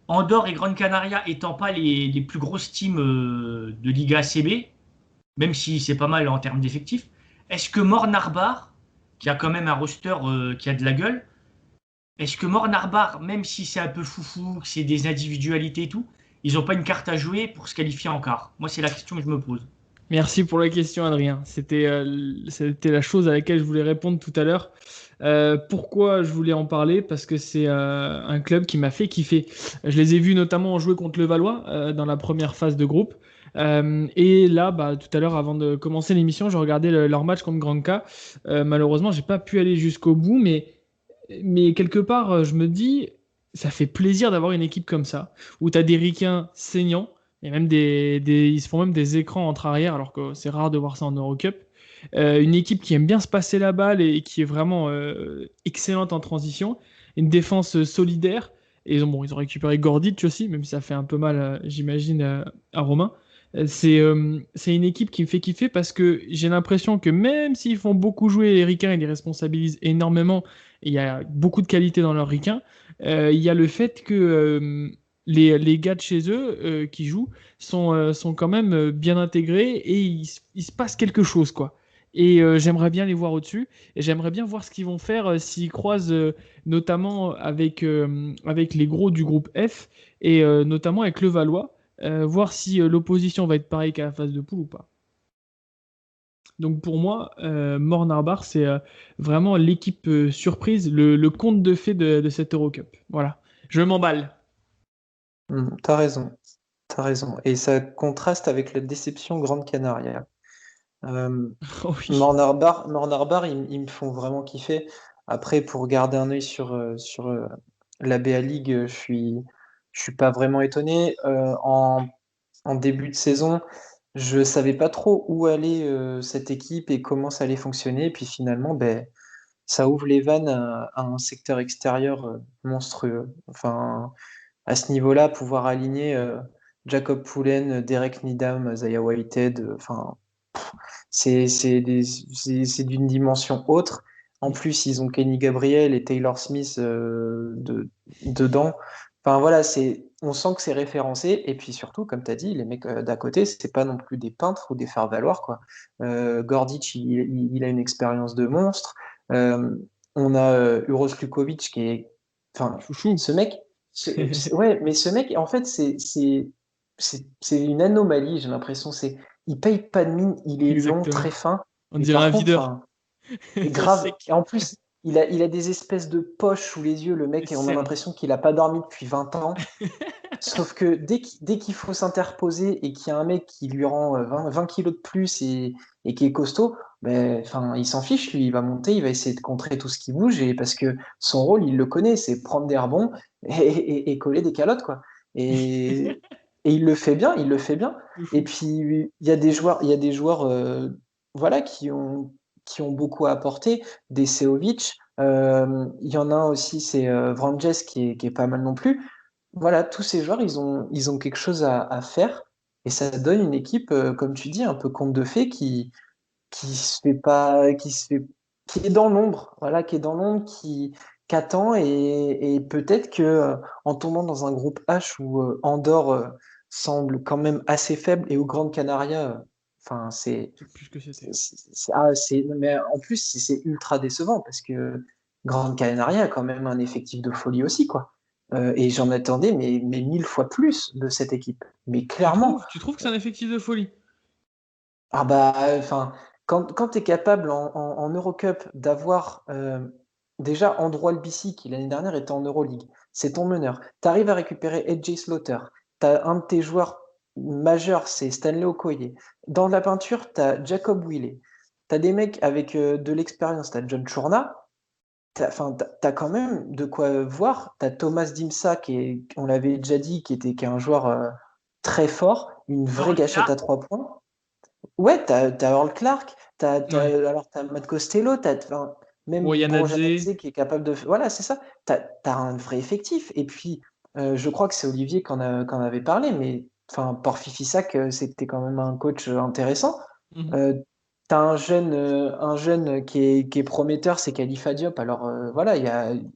Andorre et Grande Canaria étant pas les plus grosses teams de Liga ACB, même si c'est pas mal en termes d'effectifs, est-ce que Mornarbar, qui a quand même un roster qui a de la gueule, est-ce que Mornarbar, même si c'est un peu foufou, que c'est des individualités et tout, ils n'ont pas une carte à jouer pour se qualifier en quart? Moi, c'est la question que je me pose. Merci pour la question, Adrien. C'était la chose à laquelle je voulais répondre tout à l'heure. Pourquoi je voulais en parler? Parce que c'est un club qui m'a fait kiffer. Je les ai vus notamment jouer contre le Valois dans la première phase de groupe. Et là, bah, tout à l'heure, avant de commencer l'émission, je regardais leur match contre Granca. Malheureusement, j'ai pas pu aller jusqu'au bout, mais quelque part, je me dis, ça fait plaisir d'avoir une équipe comme ça, où tu as des ricains saignants, et même ils se font même des écrans entre arrière, alors que c'est rare de voir ça en Eurocup. Une équipe qui aime bien se passer la balle et qui est vraiment excellente en transition. Une défense solidaire. Et ils ont récupéré Gordic aussi, même si ça fait un peu mal, j'imagine, à Romain. C'est une équipe qui me fait kiffer parce que j'ai l'impression que même s'ils font beaucoup jouer les ricains et les responsabilisent énormément, et il y a beaucoup de qualité dans leurs ricains, il y a le fait que les gars de chez eux qui jouent sont quand même bien intégrés et il se passe quelque chose, quoi. Et j'aimerais bien les voir au-dessus et j'aimerais bien voir ce qu'ils vont faire s'ils croisent notamment avec les gros du groupe F et notamment avec le Valois, voir si l'opposition va être pareille qu'à la phase de poule ou pas. Donc pour moi, Mornarbar, c'est vraiment l'équipe surprise, le conte de fées de cette Eurocup. Voilà, je m'emballe. T'as raison, t'as raison. Et ça contraste avec la déception Grande Canaria. Euh, Oh oui. Mornarbar, ils me font vraiment kiffer. Après, pour garder un œil sur la BA League, je suis pas vraiment étonné. En début de saison, je savais pas trop où allait cette équipe et comment ça allait fonctionner. Puis finalement, ben, ça ouvre les vannes à un secteur extérieur monstrueux. Enfin, à ce niveau-là, pouvoir aligner Jacob Poulen, Derek Needham, Zaya Whitehead, enfin, c'est d'une dimension autre. En plus, ils ont Kenny Gabriel et Taylor Smith dedans. Enfin voilà, on sent que c'est référencé. Et puis surtout, comme tu as dit, les mecs d'à côté, c'est pas non plus des peintres ou des faire-valoir, quoi. Gordic, il a une expérience de monstre. Euh, on a Uros Lukovic qui est. Enfin, Chouchou. ce mec, ouais, mais ce mec, en fait, c'est une anomalie, j'ai l'impression. Il paye pas de mine, il est long, très Exactement. fin. On Et dirait un par contre, videur. enfin, et grave. Sec. Et en plus, il a des espèces de poches sous les yeux, le mec, et on a Cernes. l'impression qu'il a pas dormi depuis 20 ans. Sauf que dès qu'il faut s'interposer et qu'il y a un mec qui lui rend 20 kilos de plus et qui est costaud, ben, enfin, il s'en fiche, lui, il va monter, il va essayer de contrer tout ce qui bouge, et parce que son rôle, il le connaît, c'est prendre des rebonds et coller des calottes, quoi. Et, et il le fait bien, il le fait bien. Et Chouchou. puis, il y a des joueurs voilà, qui ont beaucoup apporté, des Seovic. Il y en a un aussi, c'est Vranjes qui est pas mal non plus. Voilà, tous ces joueurs, ils ont quelque chose à faire et ça donne une équipe, comme tu dis, un peu conte de fées qui se fait pas, qui est dans l'ombre, voilà, qui est dans l'ombre, qui attend et peut-être que en tombant dans un groupe H où Andorre semble quand même assez faible et où Grande Canaria, enfin C'est plus que c'était. mais en plus c'est ultra décevant parce que Grande Canaria a quand même un effectif de folie aussi quoi. Et j'en attendais mais 1000 fois plus de cette équipe, mais clairement. Tu trouves que c'est un effectif de folie? Ah bah, enfin, quand tu es capable en Eurocup d'avoir déjà Andro Albici, qui l'année dernière était en Euroleague, c'est ton meneur. Tu arrives à récupérer AJ Slaughter. Tu as un de tes joueurs majeurs, c'est Stanley Okoye. Dans la peinture, tu as Jacob Willey. Tu as des mecs avec de l'expérience. Tu as John Chourna. Enfin, t'as quand même de quoi voir. Tu as Thomas Dimsa, on l'avait déjà dit, qui est un joueur très fort, une vraie Earl gâchette à Clark, 3 points. Ouais, t'as Earl Clark, Ouais. alors t'as Matt Costello, enfin, même Boyanadze. Bourjanadze qui est capable de. Voilà, c'est ça. T'as un vrai effectif. Et puis, je crois que c'est Olivier qu'en avait parlé, mais enfin, Porfifissac, c'était quand même un coach intéressant. Mhm. Euh, T'as un jeune qui est prometteur, c'est Khalifa Diop. Alors voilà, il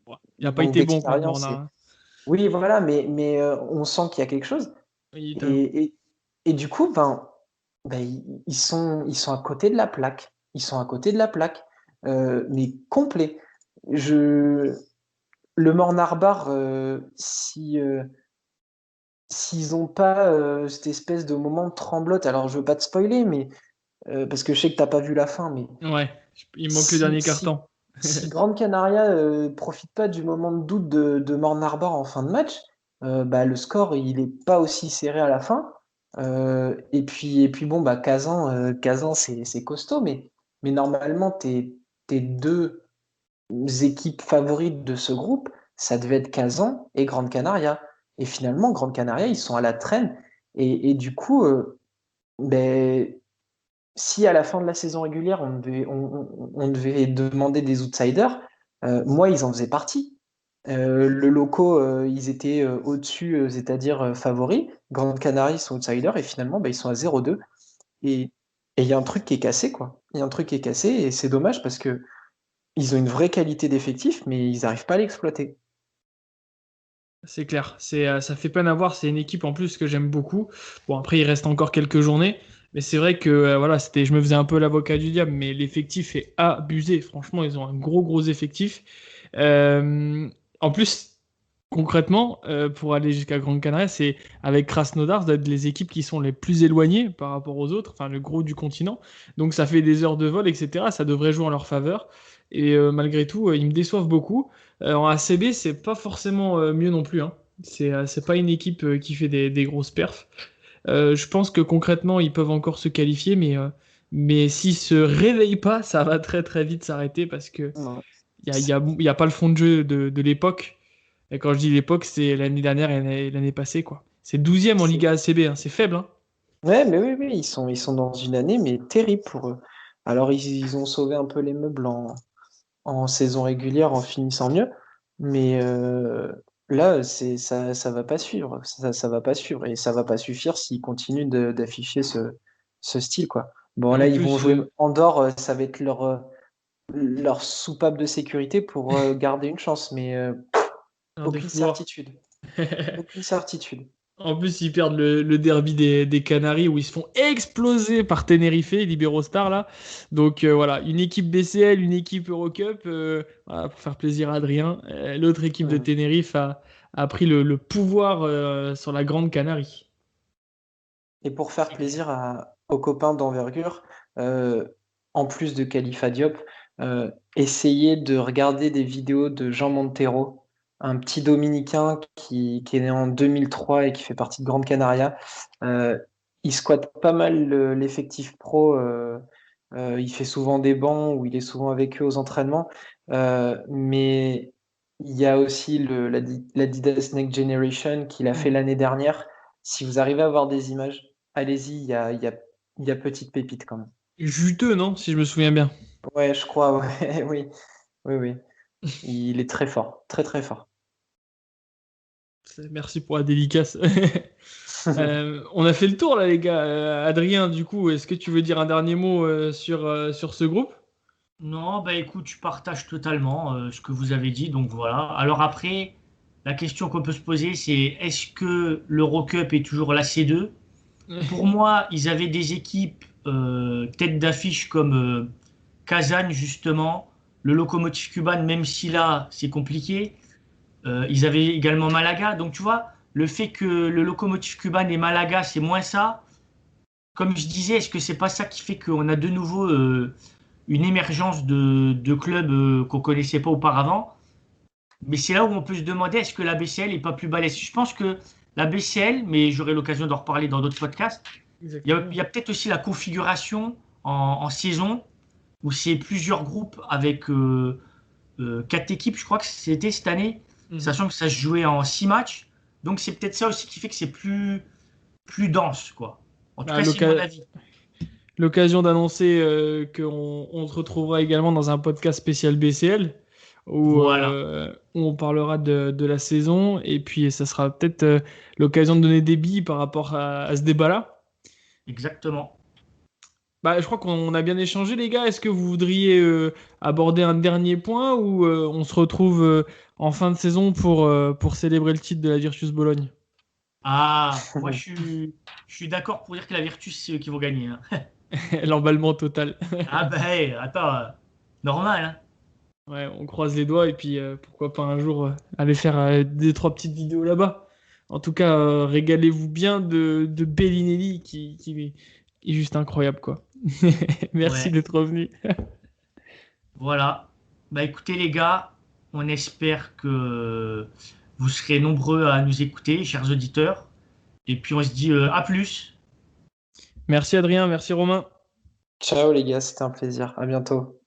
Ouais. Il n'a pas manque été bon contre d'expérience. Mornar, hein. Oui, voilà, mais on sent qu'il y a quelque chose. Oui, t'as raison. Et du coup, ben, ils sont à côté de la plaque. Ils sont à côté de la plaque, mais complet. Je, le Mornar-Bar, s'ils n'ont pas cette espèce de moment de tremblote, alors je veux pas te spoiler, mais parce que je sais que t'as pas vu la fin, mais Ouais, il manque le si, dernier si, carton. si Grande Canaria profite pas du moment de doute de Mornar-Bar en fin de match, bah, le score il est pas aussi serré à la fin. Et puis bon, bah, Kazan c'est costaud, mais normalement, tes deux équipes favorites de ce groupe, ça devait être Kazan et Grande Canaria. Et finalement, Grande Canaria, ils sont à la traîne. Et du coup, ben, si à la fin de la saison régulière, on devait demander des outsiders, moi, ils en faisaient partie. Le loco, ils étaient au-dessus, c'est-à-dire favoris. Grande Canarie sont outsiders et finalement, bah, ils sont à 0-2. Et il y a un truc qui est cassé, quoi. Il y a un truc qui est cassé et c'est dommage parce que ils ont une vraie qualité d'effectif, mais ils n'arrivent pas à l'exploiter. C'est clair, ça fait peine à voir, c'est une équipe en plus que j'aime beaucoup. Bon, après, il reste encore quelques journées, mais c'est vrai que voilà, je me faisais un peu l'avocat du diable, mais l'effectif est abusé. Franchement, ils ont un gros effectif. Euh, En plus, concrètement, pour aller jusqu'à Grande Canaria, c'est avec Krasnodar, d'être les équipes qui sont les plus éloignées par rapport aux autres, enfin le gros du continent. Donc ça fait des heures de vol, etc. Ça devrait jouer en leur faveur. Et malgré tout, ils me déçoivent beaucoup. En ACB, c'est pas forcément mieux non plus, hein. C'est pas une équipe qui fait des grosses perfs. Je pense que concrètement, ils peuvent encore se qualifier, mais s'ils se réveillent pas, ça va très vite s'arrêter parce que Ouais. y a pas le fond de jeu de l'époque. Et quand je dis l'époque, c'est l'année dernière et l'année passée, quoi. C'est 12e en C'est- Liga ACB, hein. C'est faible, hein. Ouais, mais oui, ils sont dans une année, mais terrible pour eux. Alors, ils ont sauvé un peu les meubles en saison régulière en finissant mieux. Mais là, ça va pas suivre. Ça va pas suivre. Et ça va pas suffire s'ils continuent d'afficher ce style, quoi. Bon, En là, ils vont plus, jouer Andorre, ça va être leur soupape de sécurité pour garder une chance. Mais un aucune défouloir. certitude. Aucune certitude. En plus, ils perdent le derby des Canaries où ils se font exploser par Tenerife, Liberostar là. Donc voilà, une équipe BCL, une équipe Eurocup, voilà, pour faire plaisir à Adrien. L'autre équipe de Mhm. Tenerife a pris le pouvoir sur la Grande Canarie. Et pour faire C'est clair. plaisir aux copains d'envergure, euh, en plus de Khalifa Diop, essayez de regarder des vidéos de Jean Montero, un petit Dominicain qui est né en 2003 et qui fait partie de Grande Canaria. Euh, il squatte pas mal l'effectif pro. Il fait souvent des bancs ou il est souvent avec eux aux entraînements. Mais il y a aussi l'Adidas Next Generation qu'il a fait Mhm. l'année dernière. Si vous arrivez à voir des images, allez-y, il y a petite pépite quand même. Juteux, non? Si je me souviens bien. Ouais, je crois, ouais, oui, oui, oui. Il est très fort, très très fort. Merci pour la dédicace. On a fait le tour là, les gars. Adrien, du coup, est-ce que tu veux dire un dernier mot sur ce groupe? Non, bah écoute, je partage totalement ce que vous avez dit, donc voilà. Alors après, la question qu'on peut se poser, c'est est-ce que l'Eurocup est toujours la C2? Pour moi, ils avaient des équipes tête d'affiche comme Kazan, justement, le Lokomotiv Kuban, même si là, c'est compliqué. Ils avaient également Malaga. Donc, tu vois, le fait que le Lokomotiv Kuban et Malaga, c'est moins ça. Comme je disais, est-ce que c'est pas ça qui fait qu'on a de nouveau une émergence de clubs qu'on connaissait pas auparavant? Mais c'est là où on peut se demander est-ce que la BCL est pas plus balèze? Je pense que la BCL, mais j'aurai l'occasion d'en reparler dans d'autres podcasts, il Exactement. y a peut-être aussi la configuration en saison où c'est plusieurs groupes avec 4 équipes, je crois que c'était cette année, Mhm. sachant que ça se jouait en 6 matchs. Donc c'est peut-être ça aussi qui fait que c'est plus dense, quoi. En tout Bah, cas, c'est mon avis. l'occasion d'annoncer qu'on se retrouvera également dans un podcast spécial BCL Voilà, où on parlera de la saison et puis ça sera peut-être l'occasion de donner des billes par rapport à ce débat-là. exactement. Bah, je crois qu'on a bien échangé, les gars. Est-ce que vous voudriez aborder un dernier point ou on se retrouve en fin de saison pour célébrer le titre de la Virtus Bologne? Ah, moi je suis d'accord pour dire que la Virtus, c'est eux qui vont gagner, hein. L'emballement total. Ah bah hey, attends, normal, hein. Ouais, on croise les doigts et puis pourquoi pas un jour aller faire des trois petites vidéos là-bas. En tout cas, régalez-vous bien de Bellinelli qui est juste incroyable quoi. Merci Ouais, d'être revenu. voilà. Bah écoutez les gars, on espère que vous serez nombreux à nous écouter, chers auditeurs. Et puis on se dit à plus. Merci Adrien, merci Romain. Ciao les gars, c'était un plaisir. À bientôt.